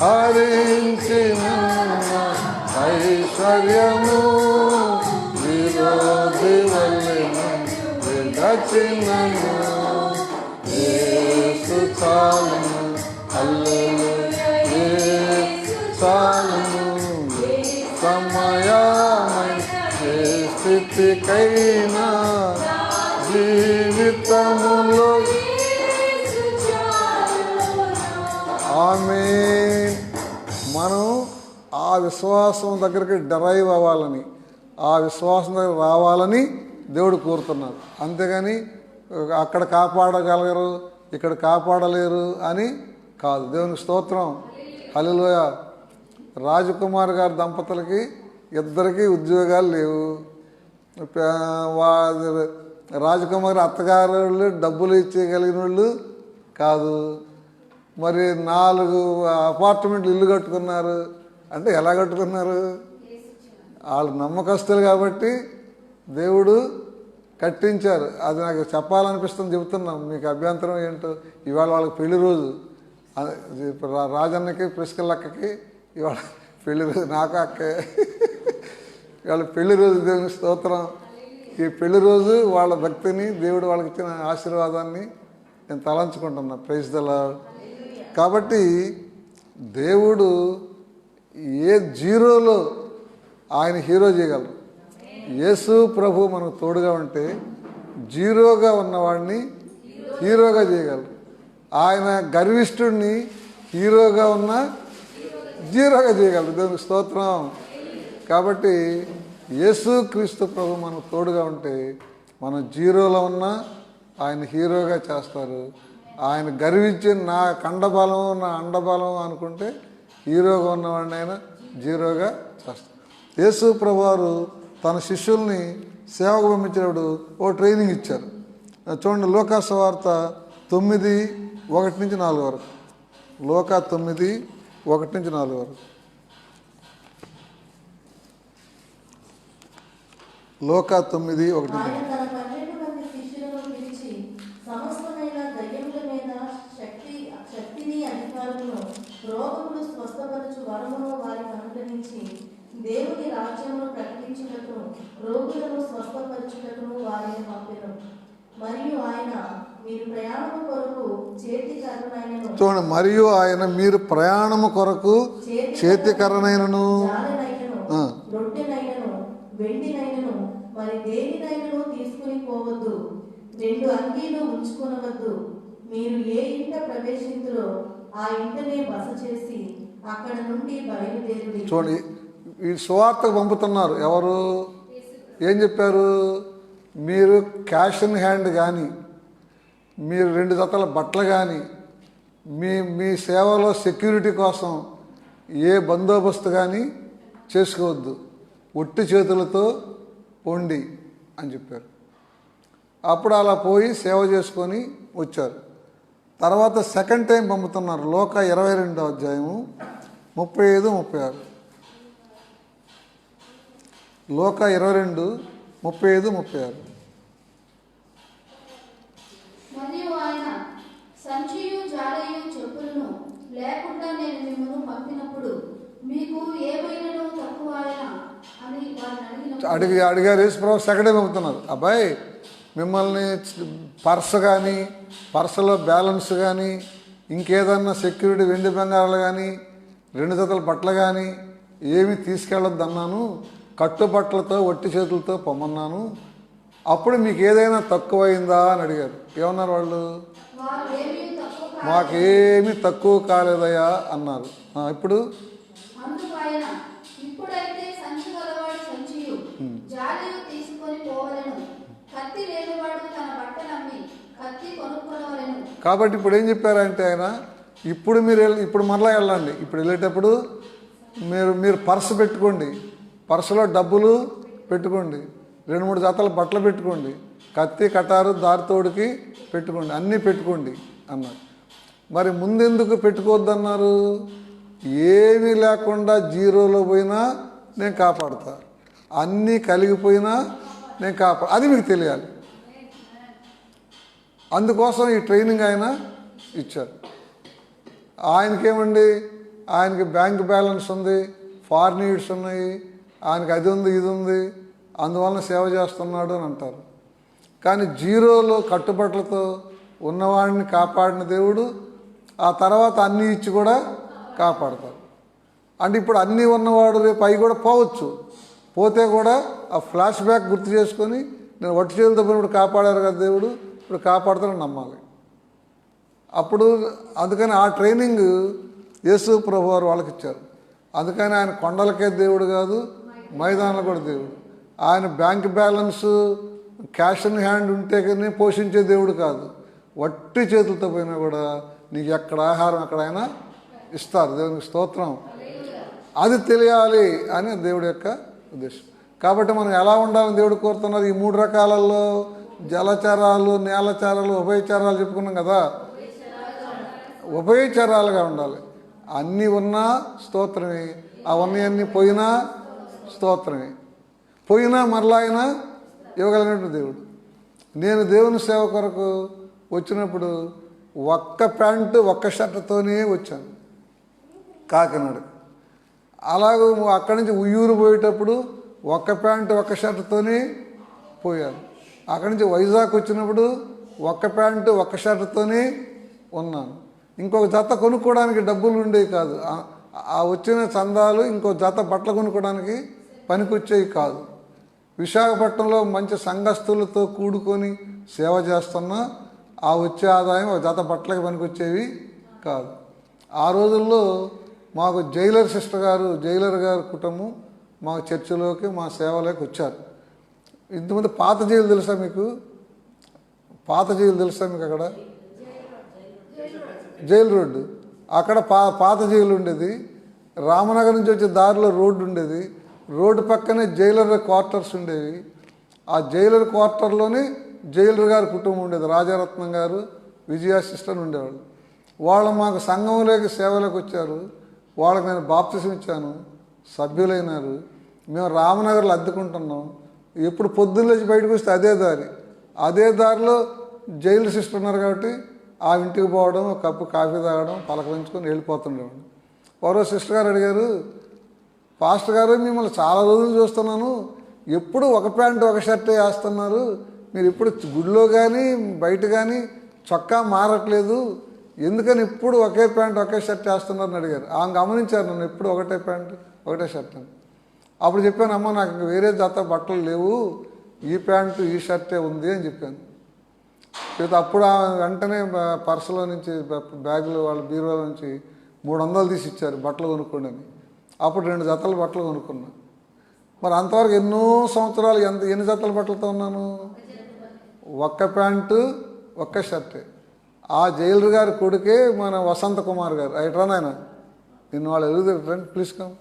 హరించిన ఐశ్వర్యము విరోధి వల్లెను విడచినను. యేసు చాలును, హల్లెలూయా, యేసు చాలును, సమయమైన స్థితికైనా జీవితములో. ఆమేన్. మనం ఆ విశ్వాసం దగ్గరికి డరైవ్ అవ్వాలని, ఆ విశ్వాసం దగ్గర రావాలని దేవుడు కోరుతున్నారు. అంతేగాని అక్కడ కాపాడగలరు, ఇక్కడ కాపాడలేరు అని కాదు. దేవునికి స్తోత్రం, హల్లెలూయా. రాజకుమార్ గారి దంపతులకి ఇద్దరికీ ఉద్యోగాలు లేవు. రాజకుమారి అత్తగారు వాళ్ళు డబ్బులు ఇచ్చేయగలిగిన వాళ్ళు కాదు. మరి 4 అపార్ట్మెంట్లు ఇల్లు కట్టుకున్నారు అంటే ఎలా కట్టుకున్నారు? వాళ్ళు నమ్మకస్తులు కాబట్టి దేవుడు కట్టించారు. అది నాకు చెప్పాలనిపిస్తుంది, చెబుతున్నాం. మీకు అభ్యంతరం ఏంటో? ఇవాళ వాళ్ళకి పెళ్లి రోజు. రాజన్నకి ప్రిస్కల్లక్కకి ఇవాళ పెళ్లి రోజు, నాకు అక్కే ఇవాళ పెళ్లి రోజు. దేవుని స్తోత్రం. ఈ పెళ్లి రోజు వాళ్ళ భక్తిని, దేవుడు వాళ్ళకి ఇచ్చిన ఆశీర్వాదాన్ని నేను తలంచుకుంటున్నా. Praise the lord. కాబట్టి దేవుడు ఏ జీరోలో ఆయన హీరో చేయగలరు. యేసు ప్రభు మనకు తోడుగా ఉంటే జీరోగా ఉన్నవాడిని హీరోగా చేయగలరు. ఆయన గర్విష్ఠుడిని హీరోగా ఉన్న జీరోగా చేయగలరు. దేవునికి స్తోత్రం. కాబట్టి యేసు క్రీస్తు ప్రభు మనకు తోడుగా ఉంటే మనం జీరోలో ఉన్నా ఆయన హీరోగా చేస్తారు. ఆయన గర్వించి నా కండబలం, నా అండబలం అనుకుంటే హీరోగా ఉన్నవాడిని ఆయన జీరోగా చేస్తారు. యేసు ప్రభువారు తన శిష్యుల్ని సేవకు పంపించినప్పుడు ఓ ట్రైనింగ్ ఇచ్చారు. చూడండి, లూకా సువార్త 9:1-4 వరకు. లూకా 9:1-4 వరకు. లూకా 9:1. ఆయన తన 12 మంది శిష్యులను పిలిచి, సమస్తమైన దయ్యముల మీద శక్తిని అధికారమును రోగములు స్వస్థపరచు వరమును వారికి అనుగ్రహించి దేవుని రాజ్యమును ప్రకటించుటకును రోగులను స్వస్థపరచుటకును వారిని పంపెను. మరియు ఆయన మీరు ప్రయాణము కొరకు చేతికర్రనైనను, చూడండి, మరియు ఆయన మీరు ప్రయాణము కొరకు చేతికర్రనైనను, రొట్టెనైనను వెండినైనను మరి దేనినైనను తీసుకుని పోవద్దు, 2 అంగీలు ఉంచుకొనవద్దు. మీరు ఏ ఇంట ప్రవేశింతురో ఆ ఇంటనే బస చేసి అక్కడ నుండి బయలుదేరుడి. చూడండి, ఈ సువార్తకు పంపుతున్నారు. ఎవరు? ఏం చెప్పారు? మీరు క్యాష్ ఇన్ హ్యాండ్ కానీ, మీరు 2 జతల బట్టలు కానీ, మీ సేవలో సెక్యూరిటీ కోసం ఏ బందోబస్తు కానీ చేసుకోవద్దు, ఒట్టి చేతులతో పొండి అని చెప్పారు. అప్పుడు అలా పోయి సేవ చేసుకొని వచ్చారు. తర్వాత సెకండ్ టైం పంపుతున్నారు. లూకా 22:35-36. లూకా 22:35-36. మరియు ఆయన సంచియు జాడయు చెప్పులను లేకుండా నేను మిమ్మల్ని పంపినప్పుడు మీకు ఏమైనాను తక్కువాయన అని వారిని అడిగారు. యేసుప్రభు సెకండ్ టైం పంపుతున్నారు. అబ్బాయి, మిమ్మల్ని పర్స్ కానీ, పర్సులో బ్యాలెన్స్ కానీ, ఇంకేదన్నా సెక్యూరిటీ వెండి బంగారాలు కానీ, 2 జతల బట్టలు కానీ ఏమి తీసుకెళ్ళొద్దు అన్నాను. కట్టుబట్టలతో ఒట్టి చేతులతో పొమ్మన్నాను. అప్పుడు మీకు ఏదైనా తక్కువైందా అని అడిగారు. ఏమన్నారు వాళ్ళు? మాకేమీ తక్కువ కాలేదయా అన్నారు. ఇప్పుడు కాబట్టి ఇప్పుడు ఏం చెప్పారంటే ఆయన, ఇప్పుడు మరలా వెళ్ళండి. ఇప్పుడు వెళ్ళేటప్పుడు మీరు పర్సు పెట్టుకోండి, పర్సులో డబ్బులు పెట్టుకోండి, 2-3 జతల బట్టలు పెట్టుకోండి, కత్తి కటారు దారితోడికి పెట్టుకోండి, అన్నీ పెట్టుకోండి అన్నారు. మరి ముందెందుకు పెట్టుకోవద్దన్నారు? ఏమీ లేకుండా జీరోలో పోయినా నేను కాపాడుతా, అన్నీ కలిగిపోయినా నేను అది మీకు తెలియాలి. అందుకోసం ఈ ట్రైనింగ్ ఆయన ఇచ్చారు. ఆయనకేమండి, ఆయనకి బ్యాంక్ బ్యాలెన్స్ ఉంది, ఫారిన్ నీడ్స్ ఉన్నాయి, ఆయనకి అది ఉంది ఇది ఉంది, అందువలన సేవ చేస్తున్నాడు అని అంటారు. కానీ జీరోలో కట్టుబట్టలతో ఉన్నవాడిని కాపాడిన దేవుడు ఆ తర్వాత అన్నీ ఇచ్చి కూడా కాపాడతారు. అంటే ఇప్పుడు అన్నీ ఉన్నవాడు రేపు అవి కూడా పోవచ్చు, పోతే కూడా ఆ ఫ్లాష్ బ్యాక్ గుర్తు చేసుకొని నేను వట్టి చేతులతో పోయినప్పుడు కాపాడారు కదా దేవుడు, ఇప్పుడు కాపాడుతానని నమ్మాలి. అప్పుడు అందుకని ఆ ట్రైనింగ్ యేసు ప్రభు వారు వాళ్ళకి ఇచ్చారు. అందుకని ఆయన కొండలకే దేవుడు కాదు, మైదానాలు కూడా దేవుడు. ఆయన bank balance cash in hand ఉంటే కానీ పోషించే దేవుడు కాదు. వట్టి చేతులతో పోయినా కూడా నీకు ఎక్కడ ఆహారం ఎక్కడైనా ఇస్తారు. దేవునికి స్తోత్రం. అది తెలియాలి అని దేవుడి యొక్క ఉద్దేశం. కాబట్టి మనం ఎలా ఉండాలని దేవుడు కోరుతున్నారు? ఈ 3 రకాలలో జలచరాలు, నేలచరాలు, ఉభయచరాలు చెప్పుకున్నాం కదా. ఉభయచరాలుగా ఉండాలి. అన్నీ ఉన్నా స్తోత్రమే, అవన్నీ పోయినా స్తోత్రమే. పోయినా మరలా అయినా ఇవ్వగలిగినట్టు దేవుడు. నేను దేవుని సేవ కొరకు వచ్చినప్పుడు ఒక్క ప్యాంటు ఒక్క షర్ట్తోనే వచ్చాను కాకినాడ. అలాగే అక్కడి నుంచి ఉయ్యూరు పోయేటప్పుడు ఒక్క ప్యాంటు ఒక్క షర్ట్తోనే పోయాను. అక్కడి నుంచి వైజాగ్ వచ్చినప్పుడు ఒక్క ప్యాంటు ఒక్క షర్ట్తోనే ఉన్నాను. ఇంకొక జత కొనుక్కోవడానికి డబ్బులు ఉండేవి కాదు. ఆ వచ్చిన చందాలు ఇంకో జత బట్టలు కొనుక్కోవడానికి పనికొచ్చేవి కాదు. విశాఖపట్నంలో మంచి సంఘస్థులతో కూడుకొని సేవ చేస్తున్నా ఆ వచ్చే ఆదాయం ఒక జత బట్టలకి పనికొచ్చేవి కాదు. ఆ రోజుల్లో మాకు జైలర్ సిస్టర్ గారు, జైలర్ గారి కుటుంబం మా చర్చిలోకి, మా సేవలోకి వచ్చారు. ఇంతమంది పాత జైలు తెలుసా మీకు? పాత జైలు తెలుసా మీకు? అక్కడ జైలు రోడ్డు, అక్కడ పాత జైలు ఉండేది. రామనగర్ నుంచి వచ్చే దారిలో రోడ్డు ఉండేది. రోడ్డు పక్కనే జైలర్ క్వార్టర్స్ ఉండేవి. ఆ జైలర్ క్వార్టర్లోనే జైలర్ గారి కుటుంబం ఉండేది. రాజారత్నం గారు, విజయ సిస్టర్ ఉండేవాళ్ళు. వాళ్ళు మాకు సంఘంలోకి సేవలోకి వచ్చారు. వాళ్ళకి నేను బాప్తిసం ఇచ్చాను, సభ్యులైనారు. మేము రామనగర్లో అద్దెకుంటున్నాం. ఎప్పుడు పొద్దున్న లేచి బయటకు వస్తే అదే దారిలో జైలు సిస్టర్ ఉన్నారు కాబట్టి ఆ ఇంటికి పోవడం, ఒక కప్పు కాఫీ తాగడం, పలకరించుకొని వెళ్ళిపోతుండేవాడు. ఎవరో సిస్టర్ గారు అడిగారు, పాస్టర్ గారు మిమ్మల్ని చాలా రోజులు చూస్తున్నాను, ఎప్పుడు ఒక ప్యాంటు ఒక షర్టే వేస్తున్నారు, మీరు ఎప్పుడు గుడిలో కానీ బయట కానీ చొక్కా మారట్లేదు, ఎందుకని ఇప్పుడు ఒకే ప్యాంటు ఒకే షర్ట్ వేస్తున్నారని అడిగారు. ఆమె గమనించారు నన్ను, ఎప్పుడు ఒకటే ప్యాంటు ఒకటే షర్ట్ అని. అప్పుడు చెప్పాను, అమ్మ నాకు ఇంక వేరే జత బట్టలు లేవు, ఈ ప్యాంటు ఈ షర్టే ఉంది అని చెప్పాను. అప్పుడు వెంటనే పర్సులో నుంచి, బ్యాగులో, వాళ్ళ బీరువాలో నుంచి 300 తీసి ఇచ్చారు బట్టలు కొనుక్కోండి అని. అప్పుడు 2 జతల బట్టలు కొనుక్కున్నా. మరి అంతవరకు ఎన్నో సంవత్సరాలు ఎన్ని జతల బట్టలతో ఉన్నాను? ఒక్క ప్యాంటు ఒక్క షర్టే. ఆ జైలర్ గారి కొడుకే మన వసంత కుమార్ గారు. ఎట్రా నాయన, నిన్ను వాళ్ళు ఎదుగుతారు, ప్లీజ్ కమ్.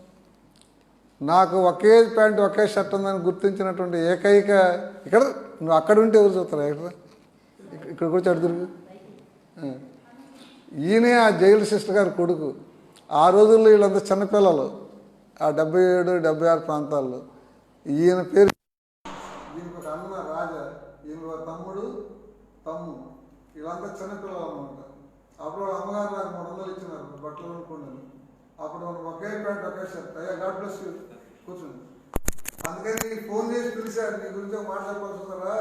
నాకు ఒకే ప్యాంటు ఒకే షర్ట్ ఉందని గుర్తించినటువంటి ఏకైక, ఇక్కడ నువ్వు అక్కడ ఉంటే ఎవరు చూస్తారా? ఇక్కడ కూర్చో అడుగురు. ఈయనే ఆ జైలు సిస్టర్ గారి కొడుకు. ఆ రోజుల్లో వీళ్ళంతా చిన్నపిల్లలు, ఆ 77, 76 ప్రాంతాల్లో. ఈయన పేరు, ఈయనకు ఒక అన్న రాజా, ఈయన తమ్ముడు వీళ్ళంతా చిన్నపిల్లలు అనమాట. అప్పుడు వాళ్ళ అమ్మగారు నాకు 300 ఇచ్చినారు బట్టలు కొనుక్కోండి. అప్పుడు మనం ఒకే ప్యాంట్ ఒకే షర్ట్. అయ్యా గాడ్ బ్లెస్ యూ, కూర్చోండి. అందుకని ఫోన్ చేసి పిలిచారు, నీ గురించి మాట్లాడుకోవాల్సిందరా,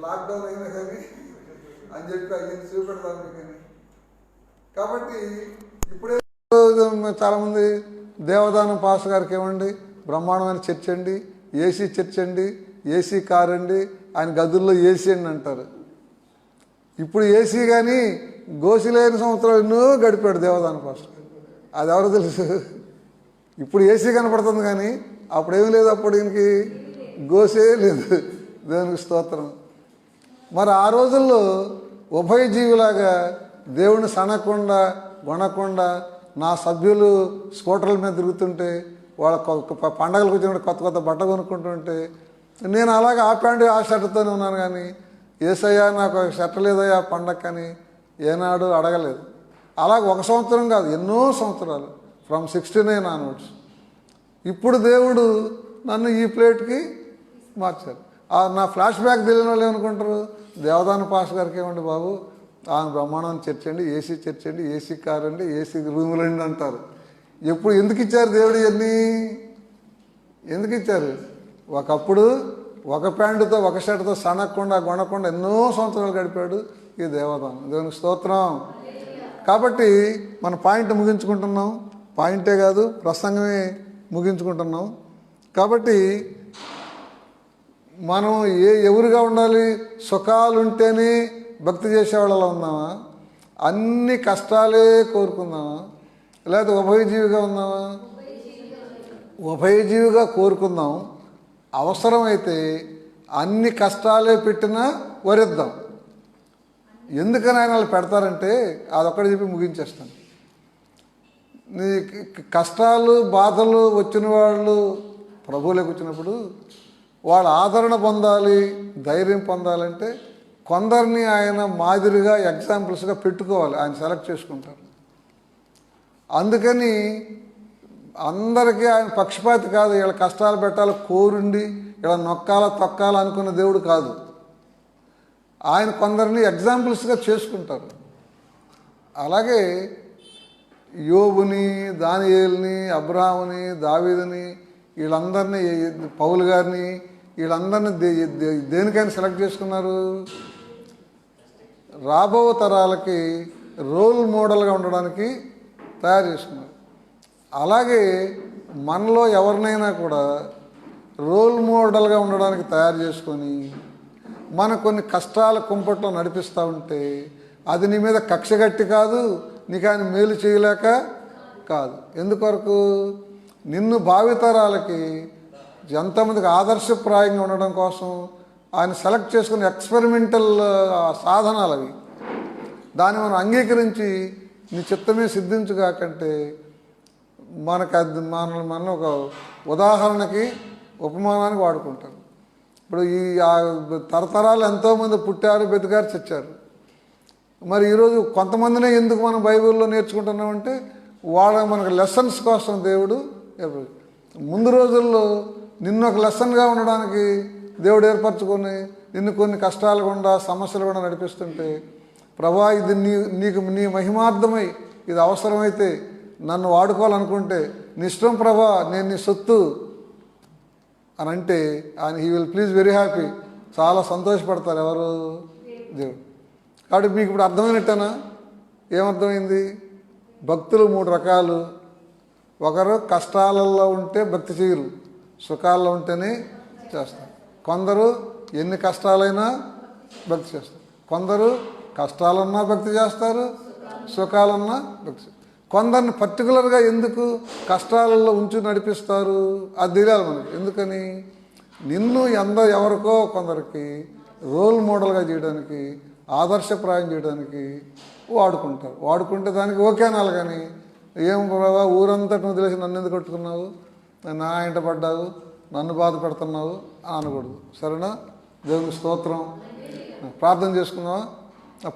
లాక్డౌన్ అయినా కానీ అని చెప్పి అయ్యింది చూపెడతాను మీకని. కాబట్టి ఇప్పుడే చాలామంది దేవదానం పాస్ గారికి ఏమండి, బ్రహ్మాండమైన చర్చ్ అండి, ఏసీ చర్చ్ అండి, ఏసీ కార్ అండి, ఆయన గదుల్లో ఏసీ అండి అంటారు. ఇప్పుడు ఏసీ కానీ గోసి లేని సంవత్సరాలు ఎన్నో గడిపాడు దేవదానం పాస్టర్. అది ఎవరో తెలుసు. ఇప్పుడు ఏసీ కనపడుతుంది కానీ అప్పుడేమీ లేదు, అప్పుడు ఈయనకి గోసే లేదు. దేవునికి స్తోత్రం. మరి ఆ రోజుల్లో ఉభయజీవిలాగా దేవుడిని సనకుండా గొనకుండా నా సభ్యులు స్కూటర్ల మీద తిరుగుతుంటే, వాళ్ళ పండగలకు వచ్చినప్పుడు కొత్త కొత్త బట్ట కొనుక్కుంటుంటే నేను అలాగే ఆ ప్యాంటు ఆ షర్ట్తోనే ఉన్నాను. కానీ ఏసయ్యా నాకు షర్ట్ లేదయ్యా పండగని ఏనాడు అడగలేదు. అలాగ 1 సంవత్సరం కాదు, ఎన్నో సంవత్సరాలు, ఫ్రమ్ 69 ఆన్వర్డ్స్. ఇప్పుడు దేవుడు నన్ను ఈ ప్లేట్కి మార్చారు. నా ఫ్లాష్ బ్యాక్ తెలియని వాళ్ళు ఏమనుకుంటారు, దేవదాన పాస్ గారికి ఏమండి బాబు, ఆయన బ్రహ్మాండం చర్చ్ అండి, ఏసీ చర్చ్ అండి, ఏసీ కార్ అండి, ఏసీ రూములు అండి అంటారు. ఎప్పుడు ఎందుకు ఇచ్చారు దేవుడు ఇవన్నీ? ఎందుకు ఇచ్చారు? ఒకప్పుడు ఒక ప్యాంటుతో ఒక షర్ట్తో సనకుండా గొనకుండా ఎన్నో సంవత్సరాలు గడిపాడు ఈ దేవదానం. దేవునికి స్తోత్రం. కాబట్టి మన పాయింట్ ముగించుకుంటున్నాం, పాయింటే కాదు ప్రసంగమే ముగించుకుంటున్నాం. కాబట్టి మనం ఎవరుగా ఉండాలి? సుఖాలుంటేనే భక్తి చేసేవాళ్ళలో ఉందామా? అన్ని కష్టాలే కోరుకుందామా? లేకపోతే ఉభయజీవిగా ఉందామా? ఉభయజీవిగా కోరుకుందాం. అవసరమైతే అన్ని కష్టాలే పెట్టినా వరిద్దాం. ఎందుకని ఆయన వాళ్ళు పెడతారంటే అదొక్కటి చెప్పి ముగించేస్తాను. నీ కష్టాలు బాధలు వచ్చిన వాళ్ళు ప్రభువులోకి వచ్చినప్పుడు వాళ్ళు ఆదరణ పొందాలి, ధైర్యం పొందాలంటే కొందరిని ఆయన మాదిరిగా ఎగ్జాంపుల్స్గా పెట్టుకోవాలి. ఆయన సెలెక్ట్ చేసుకుంటారు. అందుకని అందరికీ ఆయన పక్షపాతి కాదు. వీళ్ళ కష్టాలు పెట్టాలి కోరుండి ఇలా నొక్కాలా తొక్కాలా అనుకున్న దేవుడు కాదు. ఆయన కొందరిని ఎగ్జాంపుల్స్గా చేసుకుంటారు. అలాగే యోబుని, దానియేలుని, అబ్రహాముని, దావీదుని, వీళ్ళందరినీ, పౌలు గారిని, వీళ్ళందరినీ దేనికైనా సెలెక్ట్ చేసుకున్నారు? రాబో తరాలకి రోల్ మోడల్గా ఉండడానికి తయారు చేసుకున్నారు. అలాగే మనలో ఎవరినైనా కూడా రోల్ మోడల్గా ఉండడానికి తయారు చేసుకొని మన కొన్ని కష్టాల కుంపట్లో నడిపిస్తూ ఉంటే అది నీ మీద కక్షగట్టి కాదు, నీకు ఆయన మేలు చేయలేక కాదు. ఎందుకొరకు? నిన్ను భావితరాలకి ఎంతమందికి ఆదర్శప్రాయంగా ఉండడం కోసం ఆయన సెలెక్ట్ చేసుకున్న ఎక్స్పెరిమెంటల్ సాధనాలు అవి. దాన్ని మనం అంగీకరించి నీ చిత్తమే సిద్ధించుగాకంటే మనకు అది మన ఒక ఉదాహరణకి ఉపమానానికి వాడుకుంటారు. ఇప్పుడు ఈ తరతరాలు ఎంతోమంది పుట్టారు, బతికారు, చచ్చారు. మరి ఈరోజు కొంతమందినే ఎందుకు మనం బైబిల్లో నేర్చుకుంటున్నామంటే మనకు లెసన్స్ కోసం దేవుడు ముందు రోజుల్లో నిన్ను ఒక లెసన్గా ఉండడానికి దేవుడు ఏర్పరచుకొని నిన్ను కొన్ని కష్టాలు గుండా, సమస్యలు కూడా నడిపిస్తుంటే, ప్రభా ఇది నీ మహిమార్థమై ఇది అవసరమైతే నన్ను వాడుకోవాలనుకుంటే నీ ఇష్టం ప్రభా, నేను నీ సొత్తు అని అంటే ఆయన he will please very happy, చాలా సంతోషపడతారు. ఎవరు? దేవుడు. కాబట్టి మీకు ఇప్పుడు అర్థమైనట్టేనా? ఏమర్థమైంది? భక్తులు 3 రకాలు. ఒకరు కష్టాలలో ఉంటే భక్తి చేయరు, సుఖాల్లో ఉంటేనే చేస్తారు. కొందరు ఎన్ని కష్టాలైనా భక్తి చేస్తారు. కొందరు కష్టాలున్నా భక్తి చేస్తారు, సుఖాలున్నా భక్తి చేస్తారు. కొందరిని పర్టికులర్గా ఎందుకు కష్టాలలో ఉంచి నడిపిస్తారు? అది తెలియాలి మనకి. ఎందుకని? నిన్ను ఎవరికో కొందరికి రోల్ మోడల్గా చేయడానికి, ఆదర్శప్రాయం చేయడానికి వాడుకుంటారు. వాడుకుంటే దానికి ఓకే అనాలి. కానీ ఏం ప్రభావ ఊరంతటి వదిలేసి నన్ను ఎందుకు కొట్టుకున్నావు, నా ఇంట పడ్డావు, నన్ను బాధ పెడుతున్నావు అని అనకూడదు. సరేనా? దేవునికి స్తోత్రం. ప్రార్థన చేసుకుందామా?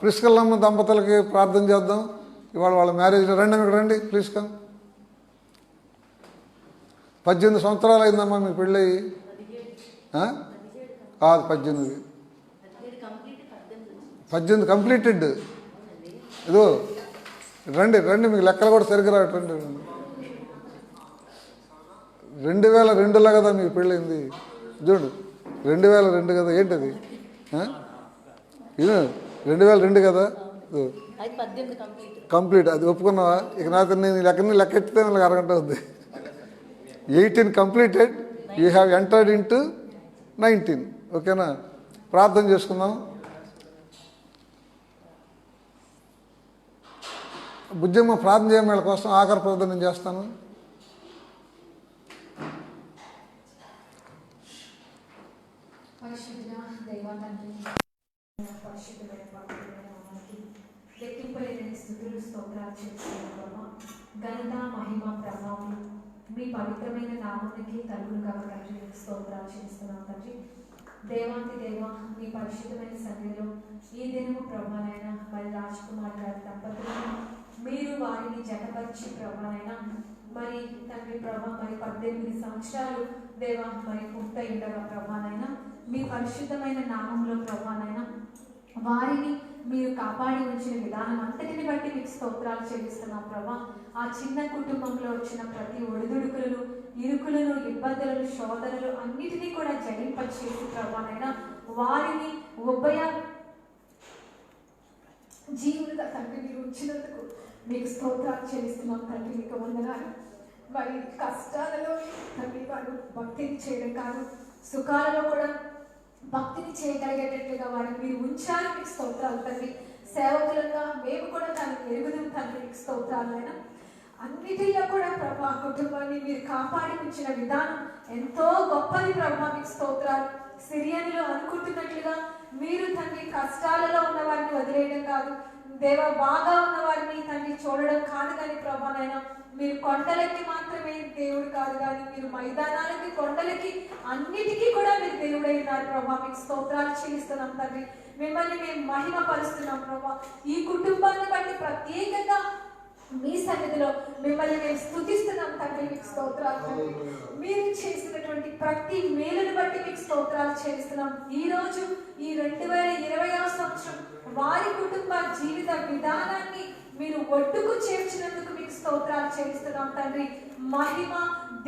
ప్రిస్కల్లమ్మ దంపతులకి ప్రార్థన చేద్దాం. ఇవాళ వాళ్ళ మ్యారేజ్లో రండి, మీకు రండి, ప్లీజ్ కమ్. 18 సంవత్సరాలు అయిందమ్మా మీకు పెళ్ళయి? కాదు, 18 కంప్లీటెడ్. ఇదో రండి రండి, మీకు లెక్కలు కూడా సరిగ్గా రావట్రండి. 2002లో కదా మీకు పెళ్ళయింది. చూడు 2002 కదా. ఏంటది? ఇది 2002 కదా. కంప్లీట్. అది ఒప్పుకున్నావా? ఇక నాకు నేను లెక్క ఎత్తితే నాకు అరగంట అవుద్ది. 18 completed, you have entered into 19. ఓకేనా? ప్రార్థన చేసుకుందాం. బుజ్జమ్మ ప్రార్థన చేయడం వీళ్ళ కోసం. ఆఖరి ప్రార్థన నేను చేస్తాను. ఘనత, మహిమ, ప్రభావం మీ పవిత్రమైన నామానికి కలుగును కాక తండ్రి. స్తోత్రాలు చేస్తున్నాం తండ్రి. దేవాంతి దేవ, మీ పరిశుద్ధమైన సన్నిధిలో ఈ దినము ప్రభానైనా మరి రాజ్ కుమార్ గారి దంపతులను మీరు వారిని జతపరిచి ప్రభానైనా మరి తండ్రి ప్రభా మరి 18 సంవత్సరాలు దేవా మరి పూర్తయి ఉండగా ప్రభానైనా మీ పరిశుద్ధమైన నామంలో ప్రభానైనా వారిని మీరు కాపాడి ఉంచిన విధానం అంతటిని బట్టి మీకు స్తోత్రాలు చెల్లిస్తున్నాం ప్రభా. ఆ చిన్న కుటుంబంలో వచ్చిన ప్రతి ఒడిదుడుకులను, ఇరుకులను, ఇబ్బందులను, శోధనలు అన్నిటినీ కూడా జయింపచేసి ప్రభానైనా వారిని ఉభయ జీవులుగా తండ్రి మీరు ఉంచినందుకు మీకు స్తోత్రాలు చెల్లిస్తున్నాం తండ్రి. మీకు వందనాలు. మరి కష్టాలలో తండ్రి వారు భక్తిని చేయడం కాదు, సుఖాలలో కూడా భక్తిని చేయగలిగేటట్లుగా వారిని మీరు ఉంచారు. మీకు స్తోత్రాలు తండ్రి. సేవకులుగా మేము కూడా దానికి ఎరుగుదాం తండ్రి. మీకు స్తోత్రాలు. అయినా అన్నిటిలో కూడా ప్రభా కుటుంబాన్ని మీరు కాపాడి ఉంచిన విధానం ఎంతో గొప్పది ప్రభా. మీకు స్తోత్రాలు. సిరియన్లో అనుకుంటున్నట్లుగా మీరు తండ్రి కష్టాలలో ఉన్న వారిని వదిలేయడం కాదు దేవా బాగా ఉన్న వారిని తండ్రి చూడడం కాదు కానీ ప్రభా నాయన మీరు కొండలకి మాత్రమే దేవుడు కాదు కానీ మీరు మైదానాలకి కొండలకి అన్నిటికీ కూడా మీరు దేవుడై ఉన్నారు ప్రభా. మీకు స్తోత్రాలు చెల్లిస్తున్నాం తండ్రి, మిమ్మల్ని మేము మహిమ పరుస్తున్నాం ప్రభా. ఈ కుటుంబాన్ని బట్టి ప్రత్యేకంగా మీ సన్నిధిలో మిమ్మల్ని మేము స్తుతిస్తున్నాం తండ్రి. మీకు స్తోత్రాలు తండ్రి, మీరు చేసినటువంటి ప్రతి మేలును బట్టి మీకు స్తోత్రాలు చెల్లిస్తున్నాం. ఈ రోజు ఈ 2020వ సంవత్సరం వారి కుటుంబ జీవిత విధానాన్ని మీరు ఒడ్డుకు చేర్చినందుకు మీకు స్తోత్రాలు చెల్లిస్తున్నాం తండ్రి. మహిమ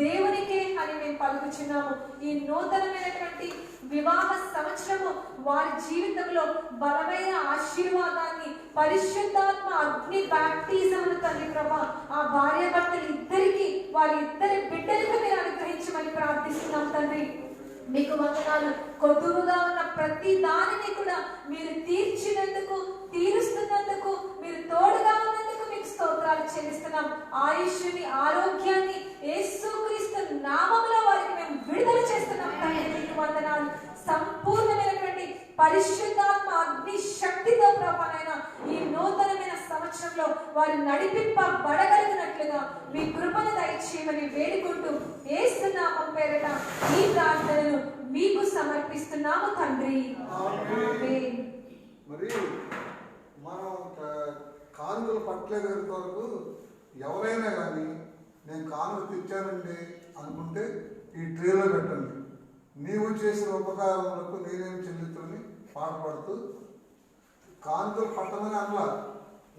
దేవునికే అని మేము పలుకుచున్నాము. ఈ నూతనమైనటువంటి వివాహ సంవత్సరము వారి జీవితంలో బలమైన ఆశీర్వాదాన్ని, పరిశుద్ధాత్మ అగ్ని బ్యాప్టిజంను తండ్రి ప్రభా ఆ భార్య భర్తలు ఇద్దరికి వారి ఇద్దరి బిడ్డలకు మీరు అనుగ్రహించమని ప్రార్థిస్తున్నాం తండ్రి. మీకు వందనాలు. కొద్దువుగా ఉన్న ప్రతి దానిని కూడా మీరు తీర్చినందుకు, తీరుస్తున్నందుకు, మీరు తోడుగా ఉన్నందుకు మీకు స్తోత్రాలు చెల్లిస్తున్నాం. ఆయుష్ని, ఆరోగ్యాన్ని యేసుక్రీస్తు నామములో వారికి మేము విడుదల చేస్తున్నాం తండ్రి. మీకు వందనాలు. సంపూర్ణమైనటువంటి పరిశుద్ధాత్మ అగ్ని శక్తితో ప్రభానైనా ఈ నూతనమైన సంవత్సరంలో వారు నడిపింపబడగలిగినట్లుగా మీ కృపను దయచేయమని వేడుకుంటూ యేసు నామం పేరట ఈ ప్రార్థనను మీకు సమర్పిస్తున్నాము తండ్రి. ఆమేన్. మరి మనం కానుకలు పట్టలేదు వరకు ఎవరైనా కానీ నేను కానుక తెచ్చానండి అనుకుంటే ఈ ట్రేలో పెట్టండి. నీవు చేసిన ఉపకారములకు నేనేం చెల్లితుని పాట పాడుతూ కానుకలు పట్టమని అనలా.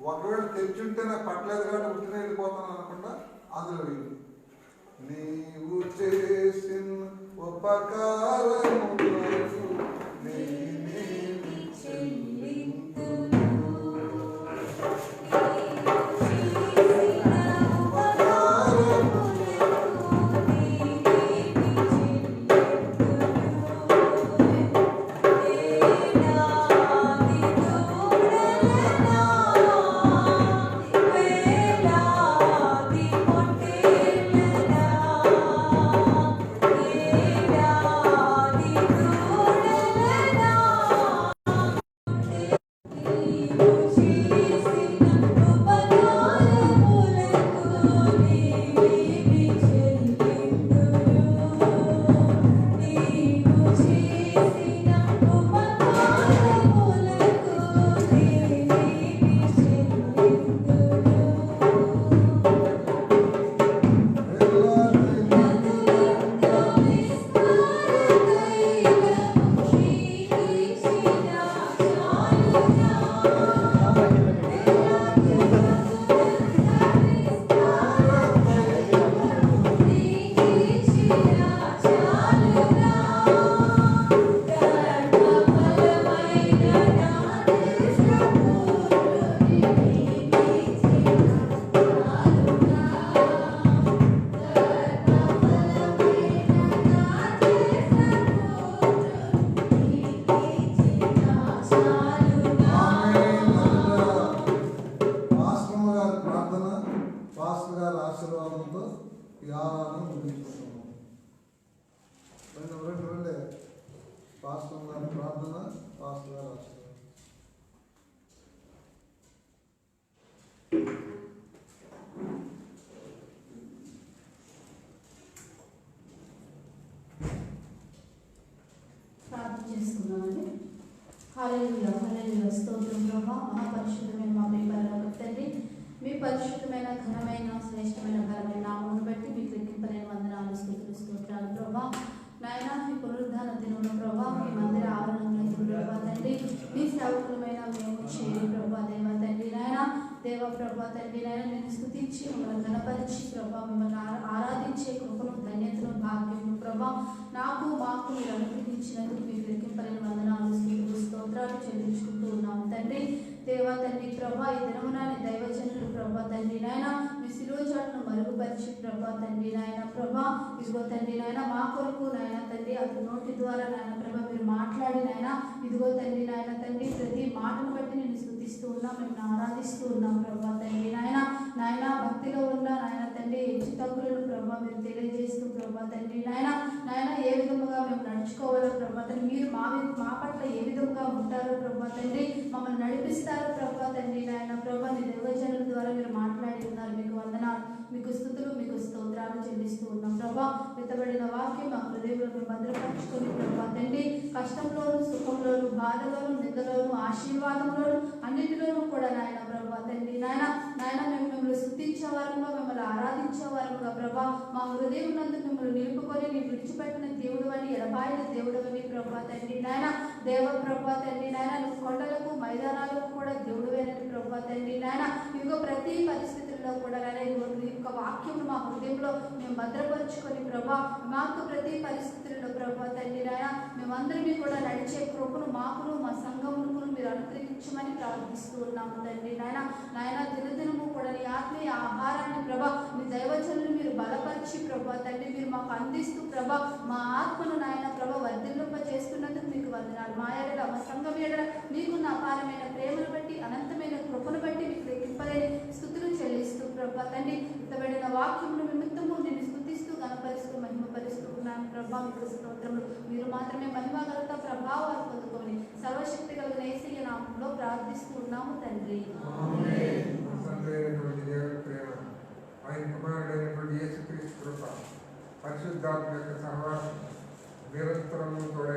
ఒకవేళ తెచ్చుంటే నాకు పట్టలేదు కాబట్టి ఉట్టిన వెళ్ళిపోతాను అనకుండా అందులో వెళ్ళి నీవు చేసిన ఉపకారములకు నేనేమి చెల్లితును. ఆశీర్వాదంతో ఈ ఆరాధన ముగించుకుంటున్నాం. రెండు పాస్టర్ గారి ప్రార్థన, పాస్టర్ గారి ఆశీర్వాదం. ప్రార్థన చేసుకున్నామండి. హల్లెలూయా, హల్లెలూయా. స్తోత్రం ప్రభా. మహాపరిశుద్ధమైన మా ప్రియ పరలోకపు తండ్రి, మీ పరిశుద్ధమైన ఘనమైన శ్రేష్టమైన బలమైన నామమును బట్టి మీకు లెక్కింపలేని వందనాలు, స్తుతులు, స్తోత్రాలు ప్రభా. నాయన మీ పునరుద్ధాన దినమున ప్రభా మీ మందిర ఆవరణంలో ప్రభా తండ్రి మీ సేవకులమైన మేము చేరి ప్రభా దేవ తండ్రి నాయన దేవ ప్రభా తండ్రి నాయన నేను స్తుతించి మిమ్మల్ని ఘనపరిచి ప్రభా మిమ్మల్ని ఆరాధించే కృపను, ధన్యతను, భాగ్యము ప్రభా నాకు మాకు మీరు అనుగ్రహించినందుకు మీకు లెక్కింపలేని వందనాలు, స్తుతులు, స్తోత్రాలు చెల్లించుకుంటూ ఉన్నాము తండ్రి. దేవా తండ్రి ప్రభా ఈ దినమున దైవజనులు ప్రభా తండ్రి నాయన మీ శిలువచాటును మరుగుపరిచి ప్రభా తండ్రి నాయన ప్రభా ఇదిగో తండ్రి నాయన మా కొరకు నాయన తండ్రి అతని నోటి ద్వారా నాయన ప్రభా మీరు మాట్లాడి నాయన ఇదిగో తండ్రి నాయన తండ్రి ప్రతి మాటను బట్టి నేను స్తుతిస్తూ ఉన్నాం, మేము ఆరాధిస్తూ ఉన్నాం ప్రభా తండ్రి నాయన నాయన భక్తిలో ఉన్న నాయన తండ్రి హెచ్చుతగ్గులను ప్రభా మీరు తెలియజేస్తూ ప్రభా తండ్రి నాయన నాయన ఏ విధముగా మేము నడుచుకోవాలో ప్రభా తండ్రి మీరు మా పట్ల ఏ విధముగా ఉంటారో ప్రభా తండ్రి మా మమ్మల్ని నడిపిస్తారు ప్రభా తండ్రి నాయన. ప్రభా నీ దైవజనుల ద్వారా మీరు మాట్లాడి ఉన్నారు. మీకు వందనాలు, మీకు స్తుతులు, మీకు స్తోత్రాలు చెల్లిస్తూ ఉన్నాం ప్రభా. విత్తబడిన వాక్యం మా హృదయంలో భద్రపరుచుకొని ప్రభా తండ్రి కష్టంలోను సుఖంలోను బాధలోను నిందలోను ఆశీర్వాదంలోను అన్నిటిలోనూ కూడా నాయన ప్రభా తండ్రి నాయన మేము మిమ్మల్ని స్తుతించే వారుగా మిమ్మల్ని ఆరాధించే వారుగా ప్రభా మా హృదయం నందు మిమ్మల్ని నిలుపుకొని నీ విడిచిపెట్టిన దేవుడు అని ఎడబాయిన దేవుడు అని ప్రభా తండ్రి నాయన. దేవ ప్రభా తండ్రి నాయన నువ్వు కొండలకు మైదానాలకు కూడా దేవుడు అని ప్రభా తండ్రి నాయన. ఇదిగో ప్రతి పరిస్థితుల్లో కూడా నాయన ఈ యొక్క వాక్యం మా హృదయంలో మేము భద్రపరుచుకొని ప్రభా మాకు ప్రతి పరిస్థితుల్లో ప్రభా తండ్రి నాయన మేమందరినీ కూడా నడిచే కృపను మాకును మా సంఘమును మీరు అనుగ్రహించమని ప్రార్థిస్తూ ఉన్నాము తండ్రి నాయన. నాయన దినదినము కూడా నీ ఆత్మీయ ఆహారాన్ని ప్రభా మీ దైవజనులు మీరు బలపరిచి ప్రభా తండ్రి మీరు మాకు అందిస్తూ ప్రభా మా ఆత్మను నాయన ప్రభా వర్ధిల్లింప చేస్తున్నందుకు మీకు వందనాలు. మా ఎడల మా సంఘం ఎడల మీకున్న అపారమైన ప్రేమను బట్టి అనంతమైన కృపను బట్టి మీకు లెక్కింపలేని స్తుతులు చెల్లిస్తూ ప్రభా తండ్రి ఇంతబడిన వాక్యమును నిమిత్తము నేను స్తుతిస్తూ గణపరుస్తూ మహిమపరుస్తూ ఉన్నాను ప్రభా. మీకు స్తోత్రములు. మీరు మాత్రమే మహిమ ఘనత ప్రభావాలు పొందుకొని సర్వశక్తి కలిగిన యేసయ్య నామములో ప్రార్థిస్తూ ఉన్నాము తండ్రి. ఆయన కుమారుడైనటువంటి యేసుక్రీస్తు కృప పరిశుద్ధాత్మ యొక్క సహవాసం నిరంతరము కూడా